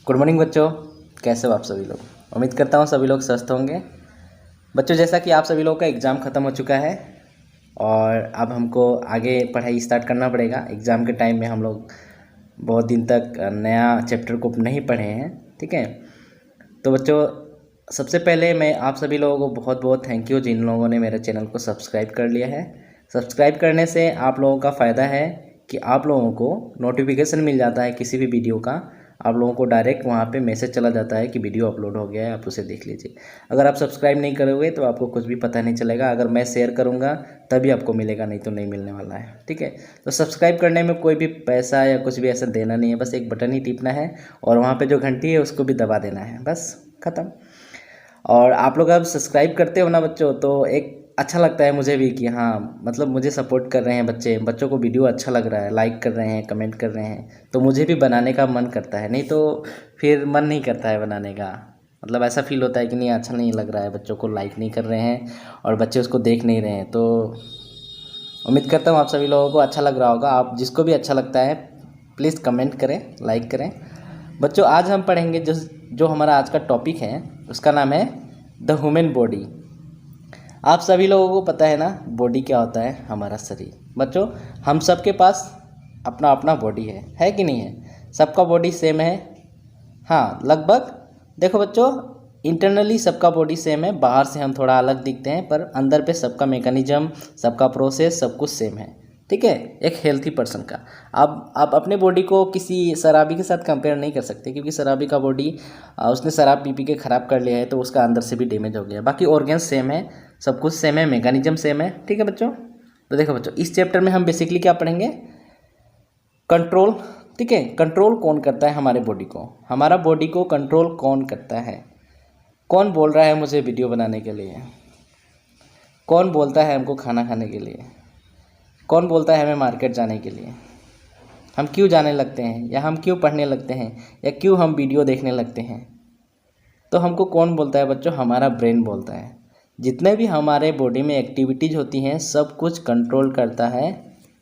Good morning बच्चों, कैसे हो आप सभी लोग। उम्मीद करता हूँ सभी लोग स्वस्थ होंगे। बच्चों, जैसा कि आप सभी लोगों का एग्ज़ाम ख़त्म हो चुका है और अब हमको आगे पढ़ाई स्टार्ट करना पड़ेगा। एग्ज़ाम के टाइम में हम लोग बहुत दिन तक नया चैप्टर को नहीं पढ़े हैं, ठीक है। तो बच्चों, सबसे पहले मैं आप सभी लोगों को बहुत बहुत थैंक यू जिन लोगों ने मेरे चैनल को सब्सक्राइब कर लिया है। सब्सक्राइब करने से आप लोगों का फ़ायदा है कि आप लोगों को नोटिफिकेशन मिल जाता है किसी भी वीडियो का। आप लोगों को डायरेक्ट वहाँ पे मैसेज चला जाता है कि वीडियो अपलोड हो गया है, आप उसे देख लीजिए। अगर आप सब्सक्राइब नहीं करोगे तो आपको कुछ भी पता नहीं चलेगा। अगर मैं शेयर करूँगा तभी आपको मिलेगा, नहीं तो नहीं मिलने वाला है, ठीक है। तो सब्सक्राइब करने में कोई भी पैसा या कुछ भी ऐसा देना नहीं है, बस एक बटन ही टिपना है और वहाँ पर जो घंटी है उसको भी दबा देना है, बस ख़त्म। और आप लोग अब सब्सक्राइब करते हो ना बच्चों, तो एक अच्छा लगता है मुझे भी कि हाँ, मतलब मुझे सपोर्ट कर रहे हैं बच्चों को वीडियो अच्छा लग रहा है, लाइक कर रहे हैं, कमेंट कर रहे हैं, तो मुझे भी बनाने का मन करता है। नहीं तो फिर मन नहीं करता है बनाने का। मतलब ऐसा फील होता है कि नहीं, अच्छा नहीं लग रहा है, बच्चों को लाइक नहीं कर रहे हैं और बच्चे उसको देख नहीं रहे हैं। तो उम्मीद करता हूँ आप सभी लोगों को अच्छा लग रहा होगा। आप जिसको भी अच्छा लगता है प्लीज़ कमेंट करें, लाइक करें। बच्चों, आज हम पढ़ेंगे जो हमारा आज का टॉपिक है उसका नाम है द ह्यूमन बॉडी। आप सभी लोगों को पता है ना बॉडी क्या होता है, हमारा शरीर। बच्चों, हम सबके पास अपना अपना बॉडी है कि नहीं है। सबका बॉडी सेम है, हाँ लगभग। देखो बच्चों, इंटरनली सबका बॉडी सेम है, बाहर से हम थोड़ा अलग दिखते हैं, पर अंदर पे सबका मैकेनिज्म, सबका प्रोसेस, सब कुछ सेम है, ठीक है। एक हेल्थी पर्सन का आप अपने बॉडी को किसी शराबी के साथ कंपेयर नहीं कर सकते, क्योंकि शराबी का बॉडी उसने शराब पी के ख़राब कर लिया है, तो उसका अंदर से भी डैमेज हो गया। बाकी ऑर्गन्स सेम है, सब कुछ सेम है, मैकेनिज्म सेम है, ठीक है बच्चों। तो देखो बच्चों, इस चैप्टर में हम बेसिकली क्या पढ़ेंगे, कंट्रोल, ठीक है। कंट्रोल कौन करता है हमारे बॉडी को, हमारा बॉडी को कंट्रोल कौन करता है। कौन बोल रहा है मुझे वीडियो बनाने के लिए, कौन बोलता है हमको खाना खाने के लिए, कौन बोलता है हमें मार्केट जाने के लिए, हम क्यों जाने लगते हैं, या हम क्यों पढ़ने लगते हैं, या क्यों हम वीडियो देखने लगते हैं। तो हमको कौन बोलता है बच्चों, हमारा ब्रेन बोलता है। जितने भी हमारे बॉडी में एक्टिविटीज़ होती हैं सब कुछ कंट्रोल करता है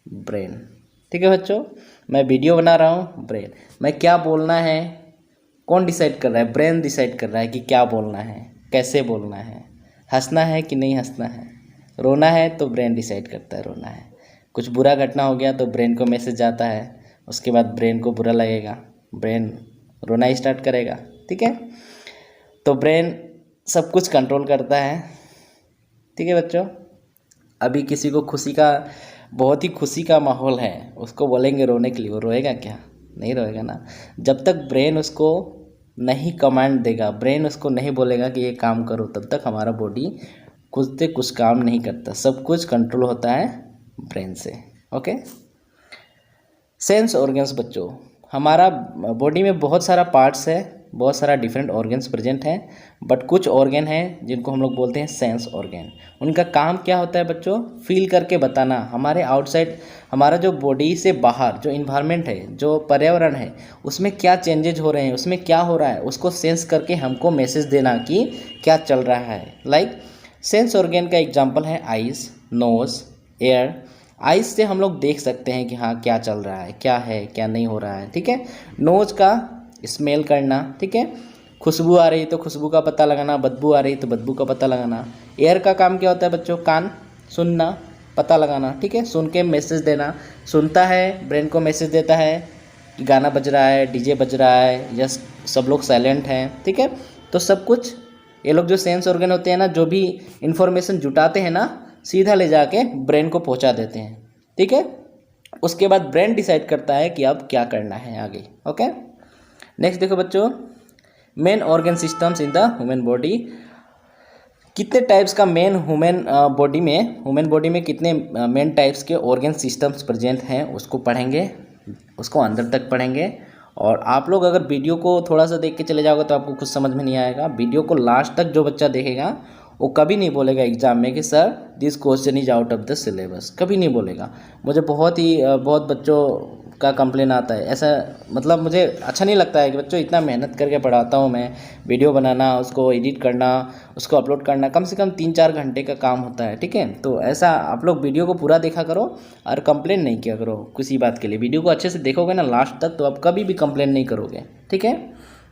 ब्रेन, ठीक है बच्चों। मैं वीडियो बना रहा हूँ, ब्रेन। मैं क्या बोलना है, कौन डिसाइड कर रहा है, ब्रेन डिसाइड कर रहा है कि क्या बोलना है, कैसे बोलना है, हंसना है कि नहीं हंसना है, रोना है तो ब्रेन डिसाइड करता है रोना है। कुछ बुरा घटना हो गया तो ब्रेन को मैसेज जाता है, उसके बाद ब्रेन को बुरा लगेगा, ब्रेन रोना स्टार्ट करेगा, ठीक है। तो ब्रेन सब कुछ कंट्रोल करता है, ठीक है बच्चों। अभी किसी को खुशी का, बहुत ही खुशी का माहौल है, उसको बोलेंगे रोने के लिए, वो रोएगा क्या, नहीं रोएगा ना। जब तक ब्रेन उसको नहीं कमांड देगा, ब्रेन उसको नहीं बोलेगा कि ये काम करो, तब तक हमारा बॉडी खुद से कुछ काम नहीं करता। सब कुछ कंट्रोल होता है ब्रेन से, ओके। सेंस ऑर्गन्स बच्चों, हमारा बॉडी में बहुत सारा पार्ट्स है, बहुत सारा डिफरेंट ऑर्गन्स प्रेजेंट हैं, बट कुछ ऑर्गन हैं जिनको हम लोग बोलते हैं सेंस ऑर्गन। उनका काम क्या होता है बच्चों, फील करके बताना हमारे आउटसाइड, हमारा जो बॉडी से बाहर जो इन्वायरमेंट है, जो पर्यावरण है, उसमें क्या चेंजेज हो रहे हैं, उसमें क्या हो रहा है, उसको सेंस करके हमको मैसेज देना कि क्या चल रहा है। लाइक सेंस ऑर्गन का एग्जाम्पल है आइज़, नोज़, एयर। आइज़ से हम लोग देख सकते हैं कि हाँ क्या चल रहा है, क्या नहीं हो रहा है, ठीक है। नोज़ का स्मेल करना, ठीक है। खुशबू आ रही तो खुशबू का पता लगाना, बदबू आ रही तो बदबू का पता लगाना। एयर का काम क्या होता है बच्चों, कान, सुनना, पता लगाना, ठीक है। सुन के मैसेज देना, सुनता है ब्रेन को मैसेज देता है कि गाना बज रहा है, डीजे बज रहा है, या सब लोग साइलेंट हैं, ठीक है। तो सब कुछ ये लोग जो सेंस ऑर्गन होते हैं ना, जो भी इंफॉर्मेशन जुटाते हैं ना, सीधा ले जाके ब्रेन को पहुंचा देते हैं, ठीक है। उसके बाद ब्रेन डिसाइड करता है कि अब क्या करना है आगे, ओके। नेक्स्ट देखो बच्चों, main organ systems in the human body. कितने टाइप्स का मेन ह्यूमन बॉडी में कितने मेन टाइप्स के ऑर्गन सिस्टम्स प्रेजेंट हैं उसको पढ़ेंगे, उसको अंदर तक पढ़ेंगे। और आप लोग अगर वीडियो को थोड़ा सा देख के चले जाओगे तो आपको कुछ समझ में नहीं आएगा। वीडियो को लास्ट तक जो बच्चा देखेगा वो कभी नहीं बोलेगा एग्जाम में कि sir this question is out of the syllabus, कभी नहीं बोलेगा। मुझे बहुत बच्चों का कंप्लेन आता है ऐसा, मतलब मुझे अच्छा नहीं लगता है कि बच्चों इतना मेहनत करके पढ़ाता हूँ मैं, वीडियो बनाना, उसको एडिट करना, उसको अपलोड करना, कम से कम 3-4 घंटे का काम होता है, ठीक है। तो ऐसा आप लोग वीडियो को पूरा देखा करो और कंप्लेन नहीं किया करो किसी बात के लिए। वीडियो को अच्छे से देखोगे ना लास्ट तक तो आप कभी भी कंप्लेन नहीं करोगे, ठीक है।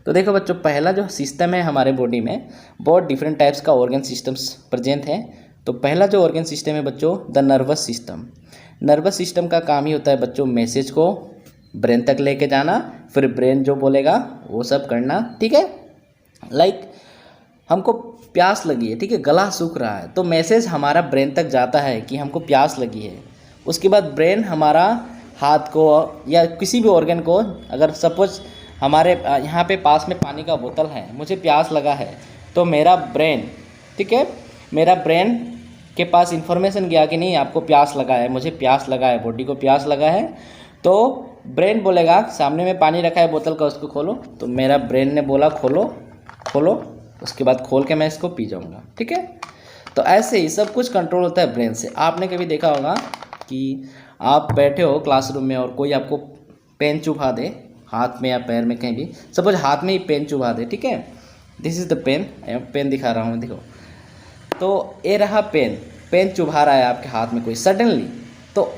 तो देखो बच्चों, पहला जो सिस्टम है हमारे बॉडी में, बहुत डिफरेंट टाइप्स का ऑर्गन सिस्टम्स प्रेजेंट है। तो पहला जो ऑर्गन सिस्टम है बच्चों, the nervous system. Nervous system का काम ही होता है बच्चों मैसेज को ब्रेन तक लेके जाना, फिर ब्रेन जो बोलेगा वो सब करना, ठीक है। लाइक हमको प्यास लगी है, ठीक है, गला सूख रहा है, तो मैसेज हमारा ब्रेन तक जाता है कि हमको प्यास लगी है। उसके बाद ब्रेन हमारा हाथ को या किसी भी ऑर्गन को, अगर सपोज हमारे यहाँ पे पास में पानी का बोतल है, मुझे प्यास लगा है, तो मेरा ब्रेन, ठीक है, मेरा ब्रेन के पास इन्फॉर्मेशन गया कि नहीं आपको प्यास लगा है, मुझे प्यास लगा है, बॉडी को प्यास लगा है, तो ब्रेन बोलेगा सामने में पानी रखा है बोतल का, उसको खोलो, तो मेरा ब्रेन ने बोला खोलो खोलो, उसके बाद खोल के मैं इसको पी जाऊँगा, ठीक है। तो ऐसे ही सब कुछ कंट्रोल होता है ब्रेन से। आपने कभी देखा होगा कि आप बैठे हो क्लासरूम में और कोई आपको पेन चुभा दे हाथ में या पैर में, कहीं भी, सपोज हाथ में ही पेन चुभा दे, ठीक है, this is the pen, pen दिखा रहा हूँ, देखो, तो ये रहा पेन, पेन चुभा रहा है आपके हाथ में कोई सडनली, तो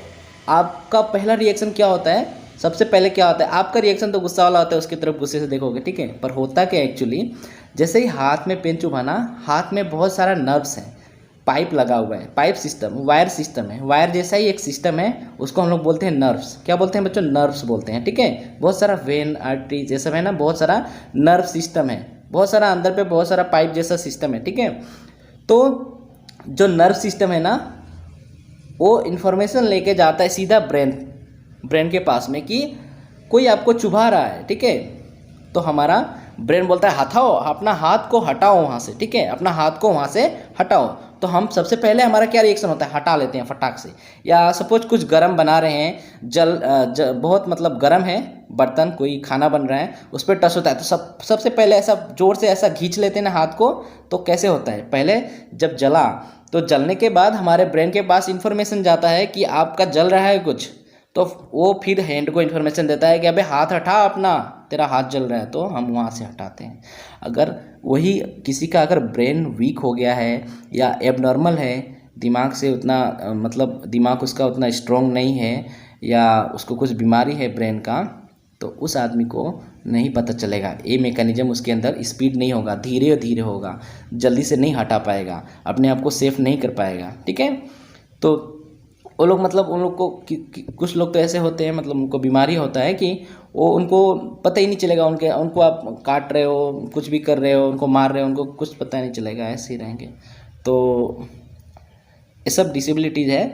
आपका पहला रिएक्शन क्या होता है? सबसे पहले क्या होता है आपका रिएक्शन? तो गुस्सा वाला होता है, उसकी तरफ गुस्से से देखोगे, ठीक है। पर होता क्या एक्चुअली, जैसे ही हाथ में पेन चुभाना, हाथ में बहुत सारा नर्व्स है, पाइप लगा हुआ है, पाइप सिस्टम, वायर सिस्टम है, वायर जैसा ही एक सिस्टम है, उसको हम लोग बोलते हैं नर्व्स। क्या बोलते हैं बच्चों? नर्व्स बोलते हैं, ठीक है। बहुत सारा वेन, आर्टरी जैसा है ना, बहुत सारा नर्व सिस्टम है, बहुत सारा अंदर पे बहुत सारा पाइप जैसा सिस्टम है, ठीक है। तो जो नर्व सिस्टम है ना, वो इन्फॉर्मेशन लेके जाता है सीधा ब्रेन के पास में कि कोई आपको चुभा रहा है, ठीक है। तो हमारा ब्रेन बोलता है हटाओ, अपना हाथ को हटाओ वहाँ से, ठीक है, अपना हाथ को वहाँ से हटाओ। तो हम सबसे पहले हमारा क्या रिएक्शन होता है? हटा लेते हैं फटाक से। या सपोज कुछ गरम बना रहे हैं, बहुत मतलब गरम है बर्तन, कोई खाना बन रहा है, उस पर टच होता है, तो सबसे पहले ऐसा जोर से ऐसा खींच लेते हैं ना हाथ को। तो कैसे होता है? पहले जब जला, तो जलने के बाद हमारे ब्रेन के पास इंफॉर्मेशन जाता है कि आपका जल रहा है कुछ, तो वो फिर हैंड को इन्फॉर्मेशन देता है कि अबे हाथ हटा अपना, तेरा हाथ जल रहा है, तो हम वहाँ से हटाते हैं। अगर वही किसी का अगर ब्रेन वीक हो गया है या एबनॉर्मल है, दिमाग से उतना मतलब दिमाग उसका उतना स्ट्रॉन्ग नहीं है, या उसको कुछ बीमारी है ब्रेन का, तो उस आदमी को नहीं पता चलेगा, ये मैकेनिज्म उसके अंदर स्पीड नहीं होगा, धीरे धीरे होगा, जल्दी से नहीं हटा पाएगा, अपने आप को सेफ नहीं कर पाएगा, ठीक है। तो वो लोग मतलब उन लोग को कुछ लोग तो ऐसे होते हैं, मतलब उनको बीमारी होता है कि वो उनको पता ही नहीं चलेगा, उनको आप काट रहे हो, कुछ भी कर रहे हो, उनको मार रहे हो, उनको कुछ पता नहीं चलेगा, ऐसे ही रहेंगे। तो ये सब डिसेबिलिटीज़ है,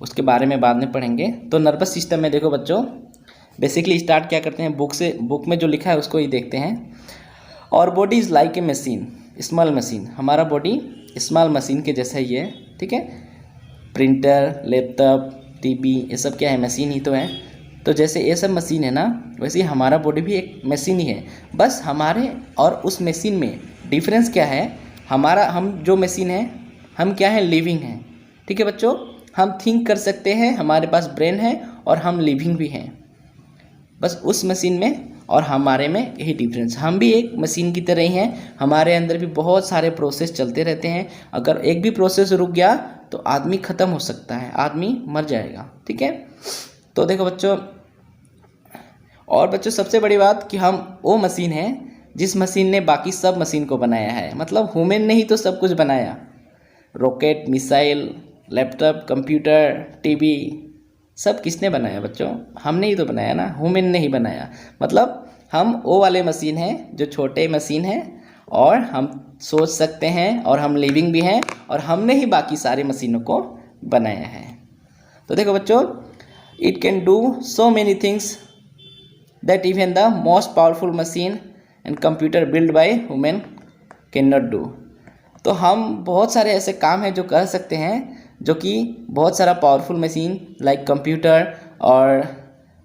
उसके बारे में बाद में पढ़ेंगे। तो नर्वस सिस्टम में देखो बच्चों, बेसिकली स्टार्ट क्या करते हैं, बुक में जो लिखा है उसको ही देखते हैं। और body is like a machine, small machine. हमारा बॉडी स्मॉल मशीन के जैसा ही है, ठीक है। प्रिंटर, लैपटॉप, टीवी, ये सब क्या है? मशीन ही तो है। तो जैसे ये सब मशीन है ना, वैसे ही हमारा बॉडी भी एक मशीन ही है। बस हमारे और उस मशीन में डिफरेंस क्या है? हम जो मशीन है, हम क्या है? लिविंग हैं, ठीक है बच्चों। हम थिंक कर सकते हैं, हमारे पास ब्रेन है, और हम लिविंग भी हैं। बस उस मशीन में और हमारे में यही डिफरेंस। हम भी एक मशीन की तरह ही हैं, हमारे अंदर भी बहुत सारे प्रोसेस चलते रहते हैं। अगर एक भी प्रोसेस रुक गया तो आदमी ख़त्म हो सकता है, आदमी मर जाएगा, ठीक है। तो देखो बच्चों, और बच्चों सबसे बड़ी बात कि हम वो मशीन है जिस मशीन ने बाकी सब मशीन को बनाया है। मतलब ह्यूमन ने ही तो सब कुछ बनाया, rocket, missile, laptop, computer, TV, सब किसने बनाया बच्चों? हमने ही तो बनाया ना, ह्यूमन ने ही बनाया। मतलब हम वो वाले मशीन हैं जो छोटे मशीन हैं, और हम सोच सकते हैं, और हम लिविंग भी हैं, और हमने ही बाकी सारे मशीनों को बनाया है। तो देखो बच्चों, it can do so many things that even the most powerful machine and computer build by human can not do. तो हम बहुत सारे ऐसे काम हैं जो कर सकते हैं, जो कि बहुत सारा पावरफुल मशीन लाइक कंप्यूटर और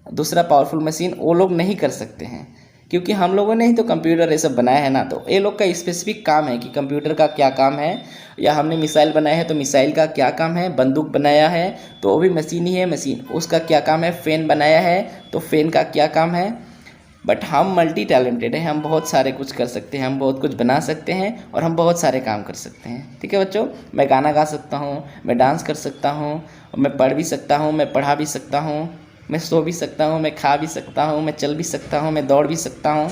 दूसरा पावरफुल मशीन वो लोग नहीं कर सकते हैं, क्योंकि हम लोगों ने ही तो कंप्यूटर ये सब बनाया है ना। तो ये लोग का स्पेसिफिक काम है कि कंप्यूटर का क्या काम है, या हमने मिसाइल बनाया है तो मिसाइल का क्या काम है, बंदूक बनाया है तो वो भी मशीन ही है, मशीन उसका क्या काम है, फ़ैन बनाया है तो फ़ैन का क्या काम है। बट हम मल्टी टैलेंटेड हैं, हम बहुत सारे कुछ कर सकते हैं, हम बहुत कुछ बना सकते हैं, और हम बहुत सारे काम कर सकते हैं, ठीक है बच्चों। मैं गाना गा सकता हूँ, मैं डांस कर सकता हूँ, मैं पढ़ भी सकता हूँ, मैं पढ़ा भी सकता हूँ, मैं सो भी सकता हूँ, मैं खा भी सकता हूँ, मैं चल भी सकता हूँ, मैं दौड़ भी सकता हूँ,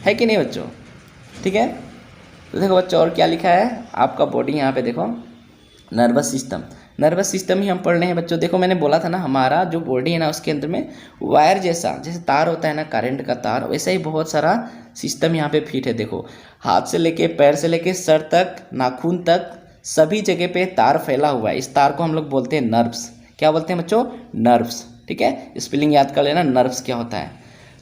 है कि नहीं बच्चों? ठीक है। तो देखो बच्चों और क्या लिखा है आपका बॉडी यहाँ पे देखो, नर्वस सिस्टम। नर्वस सिस्टम ही हम पढ़ रहे हैं बच्चों। देखो मैंने बोला था ना हमारा जो बॉडी है ना उसके अंदर में वायर जैसा, जैसे तार होता है ना करंट का तार, वैसा ही बहुत सारा सिस्टम यहाँ पे फिट है। देखो हाथ से लेके पैर से लेके सर तक, नाखून तक, सभी जगह पे तार फैला हुआ है। इस तार को हम लोग बोलते हैं नर्व्स। क्या बोलते हैं बच्चों? नर्व्स। ठीक है, स्पेलिंग याद कर लेना, नर्व्स क्या होता है।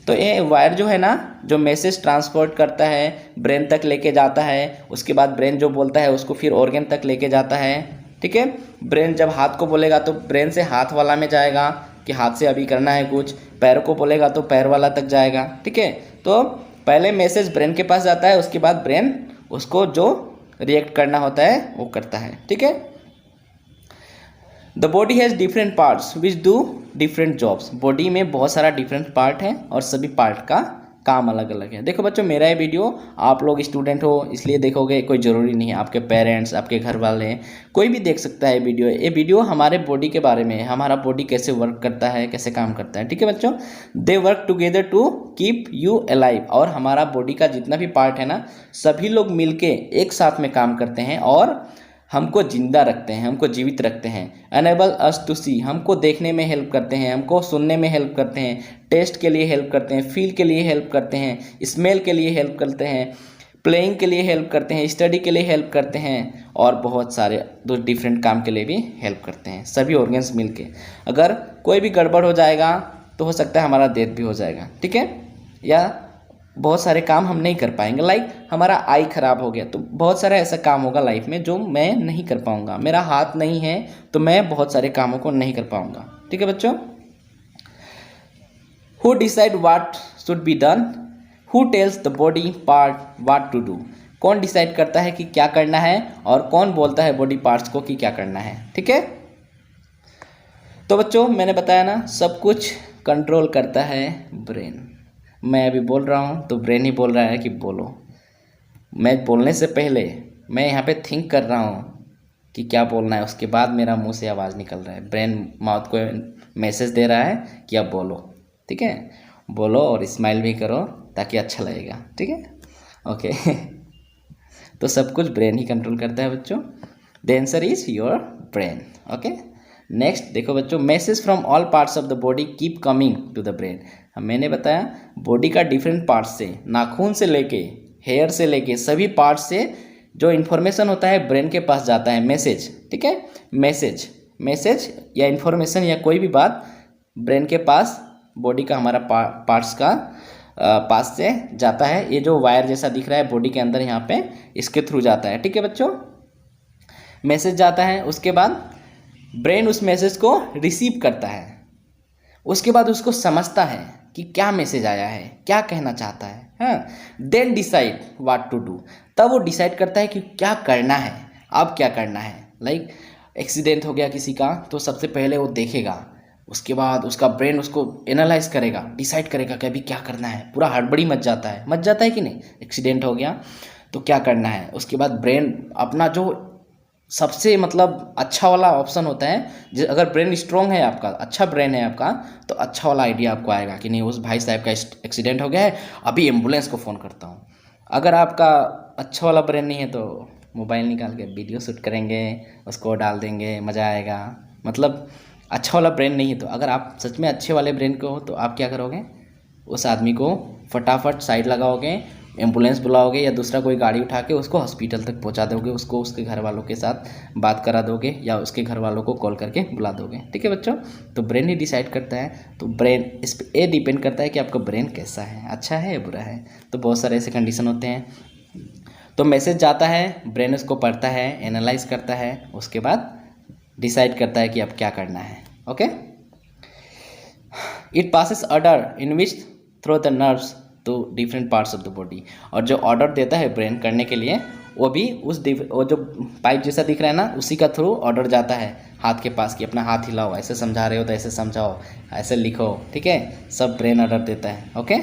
तो ये वायर जो है ना, जो मैसेज ट्रांसपोर्ट करता है, ब्रेन तक लेके जाता है, उसके बाद ब्रेन जो बोलता है उसको फिर ऑर्गन तक लेके जाता है। ठीक है, ब्रेन जब हाथ को बोलेगा तो ब्रेन से हाथ वाला में जाएगा कि हाथ से अभी करना है कुछ, पैर को बोलेगा तो पैर वाला तक जाएगा। ठीक है, तो पहले मैसेज ब्रेन के पास जाता है, उसके बाद ब्रेन उसको जो रिएक्ट करना होता है वो करता है। ठीक है, the body has different parts which do different jobs. Body में बहुत सारा डिफरेंट पार्ट है और सभी पार्ट का काम अलग अलग है। देखो बच्चों मेरा ये वीडियो आप लोग स्टूडेंट हो इसलिए देखोगे, कोई ज़रूरी नहीं है, आपके पेरेंट्स, आपके घर वाले, कोई भी देख सकता है वीडियो। ये वीडियो हमारे बॉडी के बारे में है, हमारा बॉडी कैसे वर्क करता है, कैसे काम करता है। ठीक है बच्चों, they work together to keep you alive. और हमारा बॉडी का जितना भी पार्ट है ना, सभी लोग मिलके एक साथ में काम करते हैं और हमको जिंदा रखते हैं, हमको जीवित रखते हैं। अनेबल अस टू सी, हमको देखने में हेल्प करते हैं, हमको सुनने में हेल्प करते हैं, टेस्ट के लिए हेल्प करते हैं, फील के लिए हेल्प करते हैं, स्मेल के लिए हेल्प करते हैं, प्लेइंग के लिए हेल्प करते हैं, स्टडी के लिए हेल्प करते हैं और बहुत सारे दो डिफरेंट काम के लिए भी हेल्प करते हैं, सभी ऑर्गन्स मिलके। अगर कोई भी गड़बड़ हो जाएगा तो हो सकता है हमारा डेथ भी हो जाएगा। ठीक है, या बहुत सारे काम हम नहीं कर पाएंगे। लाइक हमारा आई खराब हो गया तो बहुत सारा ऐसा काम होगा लाइफ में जो मैं नहीं कर पाऊंगा। मेरा हाथ नहीं है तो मैं बहुत सारे कामों को नहीं कर पाऊंगा। ठीक है बच्चों, who decide what should be done, who tells the body part what to do. कौन डिसाइड करता है कि क्या करना है और कौन बोलता है बॉडी पार्ट्स को कि क्या करना है। ठीक है, तो बच्चों मैंने बताया ना सब कुछ कंट्रोल करता है ब्रेन। मैं अभी बोल रहा हूँ तो ब्रेन ही बोल रहा है कि बोलो। मैं बोलने से पहले मैं यहाँ पे थिंक कर रहा हूँ कि क्या बोलना है, उसके बाद मेरा मुंह से आवाज़ निकल रहा है। ब्रेन माउथ को मैसेज दे रहा है कि अब बोलो। ठीक है, बोलो और स्माइल भी करो ताकि अच्छा लगेगा। ठीक है, ओके तो सब कुछ ब्रेन ही कंट्रोल करता है बच्चों। The answer is your brain. Okay, next देखो बच्चों, message from all parts of the body keep coming to the brain. मैंने बताया बॉडी का डिफरेंट पार्ट्स से, नाखून से लेके हेयर से लेके सभी पार्ट्स से जो इन्फॉर्मेशन होता है ब्रेन के पास जाता है, मैसेज। ठीक है, मैसेज या इन्फॉर्मेशन या कोई भी बात ब्रेन के पास, बॉडी का हमारा पार्ट्स का पास से जाता है। ये जो वायर जैसा दिख रहा है बॉडी के अंदर यहाँ पे, इसके थ्रू जाता है। ठीक है बच्चों, मैसेज जाता है, उसके बाद ब्रेन उस मैसेज को रिसीव करता है, उसके बाद उसको समझता है कि क्या मैसेज आया है, क्या कहना चाहता है। हाँ, then decide what to do. तब वो डिसाइड करता है कि क्या करना है, अब क्या करना है। लाइक एक्सीडेंट हो गया किसी का तो सबसे पहले वो देखेगा, उसके बाद उसका ब्रेन उसको एनालाइज करेगा, डिसाइड करेगा कि अभी क्या करना है। पूरा हड़बड़ी मच जाता है कि नहीं, एक्सीडेंट हो गया तो क्या करना है। उसके बाद ब्रेन अपना जो सबसे मतलब अच्छा वाला ऑप्शन होता है, अगर ब्रेन स्ट्रॉन्ग है आपका, अच्छा ब्रेन है आपका, तो अच्छा वाला आइडिया आपको आएगा कि नहीं उस भाई साहब का एक्सीडेंट हो गया है, अभी एम्बुलेंस को फ़ोन करता हूँ। अगर आपका अच्छा वाला ब्रेन नहीं है तो मोबाइल निकाल के वीडियो शूट करेंगे, उसको डाल देंगे, मज़ा आएगा। मतलब अच्छा वाला ब्रेन नहीं है तो अगर आप सच में अच्छे वाले ब्रेन को हो तो आप क्या करोगे, उस आदमी को फटाफट साइड लगाओगे, एम्बुलेंस बुलाओगे या दूसरा कोई गाड़ी उठा के उसको हॉस्पिटल तक पहुंचा दोगे, उसको उसके घर वालों के साथ बात करा दोगे या उसके घर वालों को कॉल करके बुला दोगे। ठीक है बच्चों, तो ब्रेन ही डिसाइड करता है। तो ब्रेन इस पर ये डिपेंड करता है कि आपका ब्रेन कैसा है, अच्छा है या बुरा है। तो बहुत सारे ऐसे कंडीशन होते हैं। तो मैसेज जाता है, ब्रेन उसको पढ़ता है, एनालाइज करता है, उसके बाद डिसाइड करता है कि अब क्या करना है। Okay, it passes order in which through the nerves to different parts of the body. और जो ऑर्डर देता है ब्रेन करने के लिए वो भी वो जो पाइप जैसा दिख रहा है ना, उसी का थ्रू ऑर्डर जाता है हाथ के पास कि अपना हाथ हिलाओ, ऐसे समझा रहे हो तो ऐसे समझाओ, ऐसे लिखो। ठीक है, सब ब्रेन ऑर्डर देता है। ओके,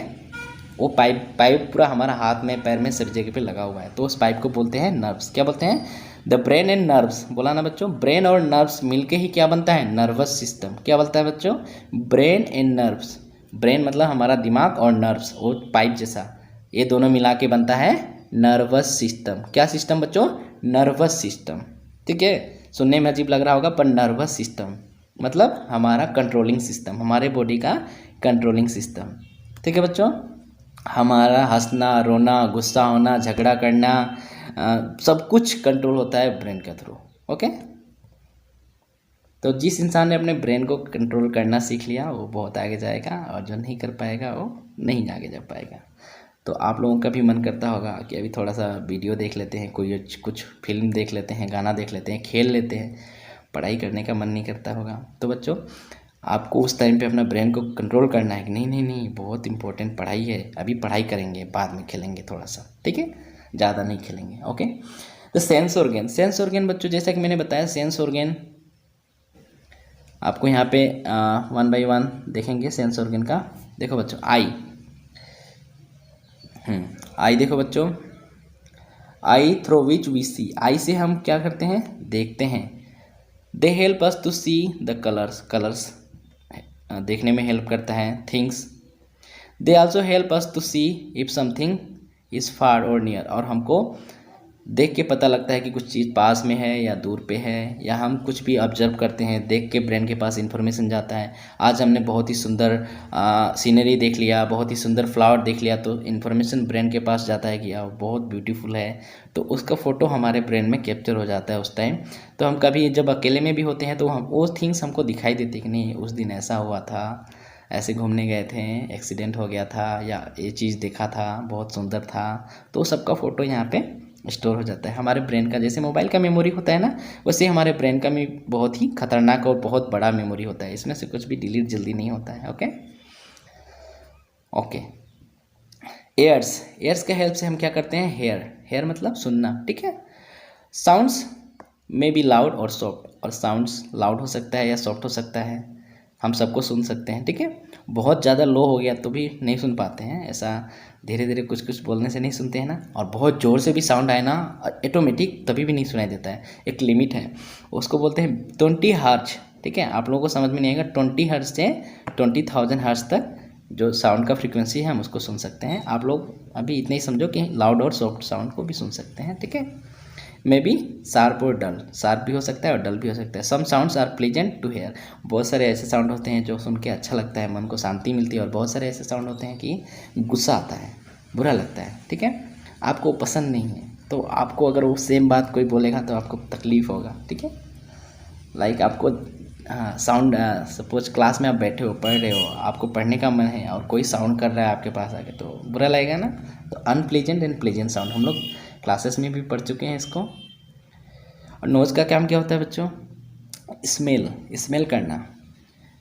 वो पाइप पूरा हमारा हाथ में, पैर में, सभी जगह पे लगा हुआ है, तो उस पाइप को बोलते हैं नर्व्स। क्या बोलते हैं? द ब्रेन एंड नर्व्स, बोला ना बच्चों, ब्रेन और नर्व्स मिलके ही क्या बनता है, नर्वस सिस्टम। क्या बनता है बच्चों, ब्रेन एंड नर्व्स। ब्रेन मतलब हमारा दिमाग और नर्व्स वो पाइप जैसा, ये दोनों मिला के बनता है नर्वस सिस्टम। क्या सिस्टम बच्चों, नर्वस सिस्टम। ठीक है, सुनने में अजीब लग रहा होगा पर नर्वस सिस्टम मतलब हमारा कंट्रोलिंग सिस्टम, हमारे बॉडी का कंट्रोलिंग सिस्टम। ठीक है बच्चों, हमारा हंसना, रोना, गुस्सा होना, झगड़ा करना, सब कुछ कंट्रोल होता है ब्रेन के थ्रू। ओके, तो जिस इंसान ने अपने ब्रेन को कंट्रोल करना सीख लिया वो बहुत आगे जाएगा, और जो नहीं कर पाएगा वो नहीं आगे जा पाएगा। तो आप लोगों का भी मन करता होगा कि अभी थोड़ा सा वीडियो देख लेते हैं, कोई कुछ फिल्म देख लेते हैं, गाना देख लेते हैं, खेल लेते हैं, पढ़ाई करने का मन नहीं करता होगा। तो बच्चों आपको उस टाइम पे अपना ब्रेन को कंट्रोल करना है कि नहीं नहीं नहीं, बहुत इंपॉर्टेंट पढ़ाई है, अभी पढ़ाई करेंगे, बाद में खेलेंगे थोड़ा सा, ठीक है, ज़्यादा नहीं खेलेंगे। ओके, तो सेंस ऑर्गन, सेंस ऑर्गन बच्चों जैसा कि मैंने बताया, सेंस ऑर्गन आपको यहाँ पे 1 बाय 1 देखेंगे सेंस ऑर्गन का। देखो बच्चों, आई, आई देखो बच्चों, आई थ्रू विच वी सी, आई से हम क्या करते हैं, देखते हैं। They help us to see the colours, colours देखने में हेल्प करता है। Things, they also help us to see if something is far और नियर, और हमको देख के पता लगता है कि कुछ चीज़ पास में है या दूर पे है, या हम कुछ भी ऑब्जर्व करते हैं, देख के ब्रेन के पास इन्फॉर्मेशन जाता है। आज हमने बहुत ही सुंदर सीनरी देख लिया, बहुत ही सुंदर फ्लावर देख लिया, तो इन्फॉर्मेशन ब्रेन के पास जाता है कि यार बहुत ब्यूटीफुल है, तो उसका फ़ोटो हमारे ब्रेन में कैप्चर हो जाता है उस टाइम। तो हम कभी जब अकेले में भी होते हैं तो हम वो थिंग्स हमको दिखाई देती कि नहीं उस दिन ऐसा हुआ था, ऐसे घूमने गए थे, एक्सीडेंट हो गया था, या ये चीज़ देखा था, बहुत सुंदर था, तो सबका फ़ोटो यहाँ पे स्टोर हो जाता है हमारे ब्रेन का। जैसे मोबाइल का मेमोरी होता है ना, वैसे हमारे ब्रेन का भी बहुत ही खतरनाक और बहुत बड़ा मेमोरी होता है, इसमें से कुछ भी डिलीट जल्दी नहीं होता है। ओके ओके, एयर्स, एयर्स के हेल्प से हम क्या करते हैं, हेयर, हेयर मतलब सुनना, ठीक है। साउंड्स में बी लाउड और सॉफ्ट, और साउंड्स लाउड हो सकता है या सॉफ्ट हो सकता है, हम सबको सुन सकते हैं, ठीक है। बहुत ज़्यादा लो हो गया तो भी नहीं सुन पाते हैं, ऐसा धीरे धीरे कुछ कुछ बोलने से नहीं सुनते हैं ना, और बहुत ज़ोर से भी साउंड आए ना ऑटोमेटिक तभी भी नहीं सुनाई देता है, एक लिमिट है, उसको बोलते हैं 20 हर्ट्ज, ठीक है। आप लोगों को समझ में नहीं आएगा, 20 हर्ट्ज से 20,000 हर्ट्ज तक जो साउंड का फ्रीक्वेंसी है हम उसको सुन सकते हैं। आप लोग अभी इतना ही समझो कि लाउड और सॉफ्ट साउंड को भी सुन सकते हैं, ठीक है। मे बी शार्प और डल, शार्प भी हो सकता है और डल भी हो सकता है। Some sounds are pleasant to hear, बहुत सारे ऐसे साउंड होते हैं जो सुन के अच्छा लगता है, मन को शांति मिलती है, और बहुत सारे ऐसे साउंड होते हैं कि गुस्सा आता है, बुरा लगता है, ठीक है, आपको पसंद नहीं है। तो आपको अगर वो सेम बात कोई बोलेगा तो आपको तकलीफ़ होगा, ठीक है। लाइक आपको साउंड, सपोज क्लास में आप बैठे हो, पढ़ रहे हो, आपको पढ़ने का मन है और कोई साउंड कर रहा है आपके पास आके, तो बुरा लगेगा ना। तो अनप्लीजेंट एंड प्लीजेंट साउंड, हम लोग क्लासेस में भी पढ़ चुके हैं इसको। और नोज़ का काम क्या होता है बच्चों, स्मेल, स्मेल करना,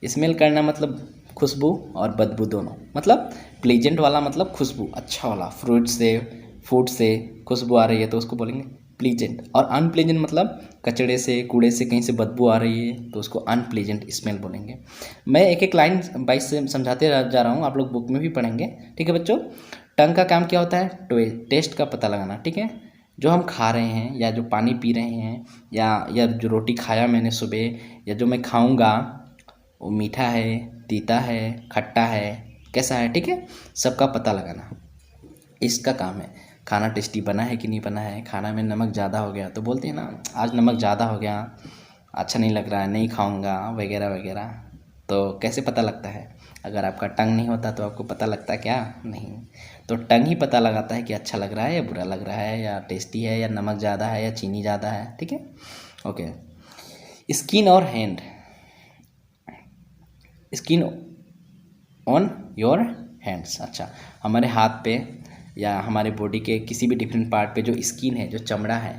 स्मेल करना मतलब खुशबू और बदबू दोनों, मतलब प्लीजेंट वाला मतलब खुशबू अच्छा वाला, फ्रूट से, फूड से खुशबू आ रही है तो उसको बोलेंगे प्लीजेंट, और अनप्लीजेंट मतलब कचड़े से, कूड़े से कहीं से बदबू आ रही है तो उसको अनप्लीजेंट स्मेल बोलेंगे। मैं एक एक लाइन वाइज से समझाते जा रहा हूँ, आप लोग बुक में भी पढ़ेंगे, ठीक है बच्चों। टंग का काम क्या होता है, टेस्ट का पता लगाना, ठीक है। जो हम खा रहे हैं या जो पानी पी रहे हैं या जो रोटी खाया मैंने सुबह, या जो मैं खाऊंगा वो मीठा है, तीता है, खट्टा है, कैसा है, ठीक है, सबका पता लगाना इसका काम है। खाना टेस्टी बना है कि नहीं बना है, खाना में नमक ज़्यादा हो गया तो बोलते हैं ना आज नमक ज़्यादा हो गया, अच्छा नहीं लग रहा है, नहीं खाऊंगा, वगैरह वगैरह। तो कैसे पता लगता है, अगर आपका टंग नहीं होता तो आपको पता लगता क्या, नहीं। तो टंग ही पता लगाता है कि अच्छा लग रहा है या बुरा लग रहा है, या टेस्टी है या नमक ज़्यादा है या चीनी ज़्यादा है, ठीक है। ओके, स्किन और hand, skin on your hands, अच्छा हमारे हाथ पे या हमारे बॉडी के किसी भी डिफरेंट पार्ट पे जो स्किन है, जो चमड़ा है,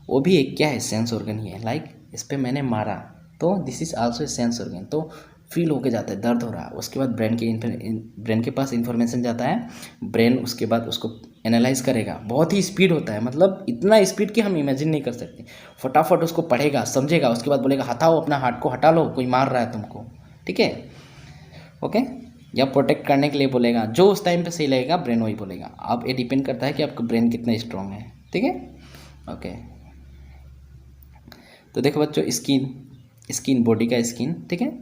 वो भी एक क्या है, सेंस ऑर्गन ही है। लाइक इस पर मैंने मारा तो this is also a sense organ, तो फील होके जाता है, दर्द हो रहा है, उसके बाद ब्रेन के पास इंफॉर्मेशन जाता है, ब्रेन उसके बाद उसको एनालाइज करेगा, बहुत ही स्पीड होता है, मतलब इतना स्पीड कि हम इमेजिन नहीं कर सकते, फटाफट उसको पढ़ेगा, समझेगा, उसके बाद बोलेगा हटाओ अपना हाथ को, हटा लो, कोई मार रहा है तुमको, ठीक है। ओके, या प्रोटेक्ट करने के लिए बोलेगा, जो उस टाइम पे सही लगेगा ब्रेन वही बोलेगा। अब ये डिपेंड करता है कि आपका ब्रेन कितना स्ट्रॉन्ग है, ठीक है। ओके, तो देखो बच्चों, स्किन बॉडी का स्किन, ठीक है,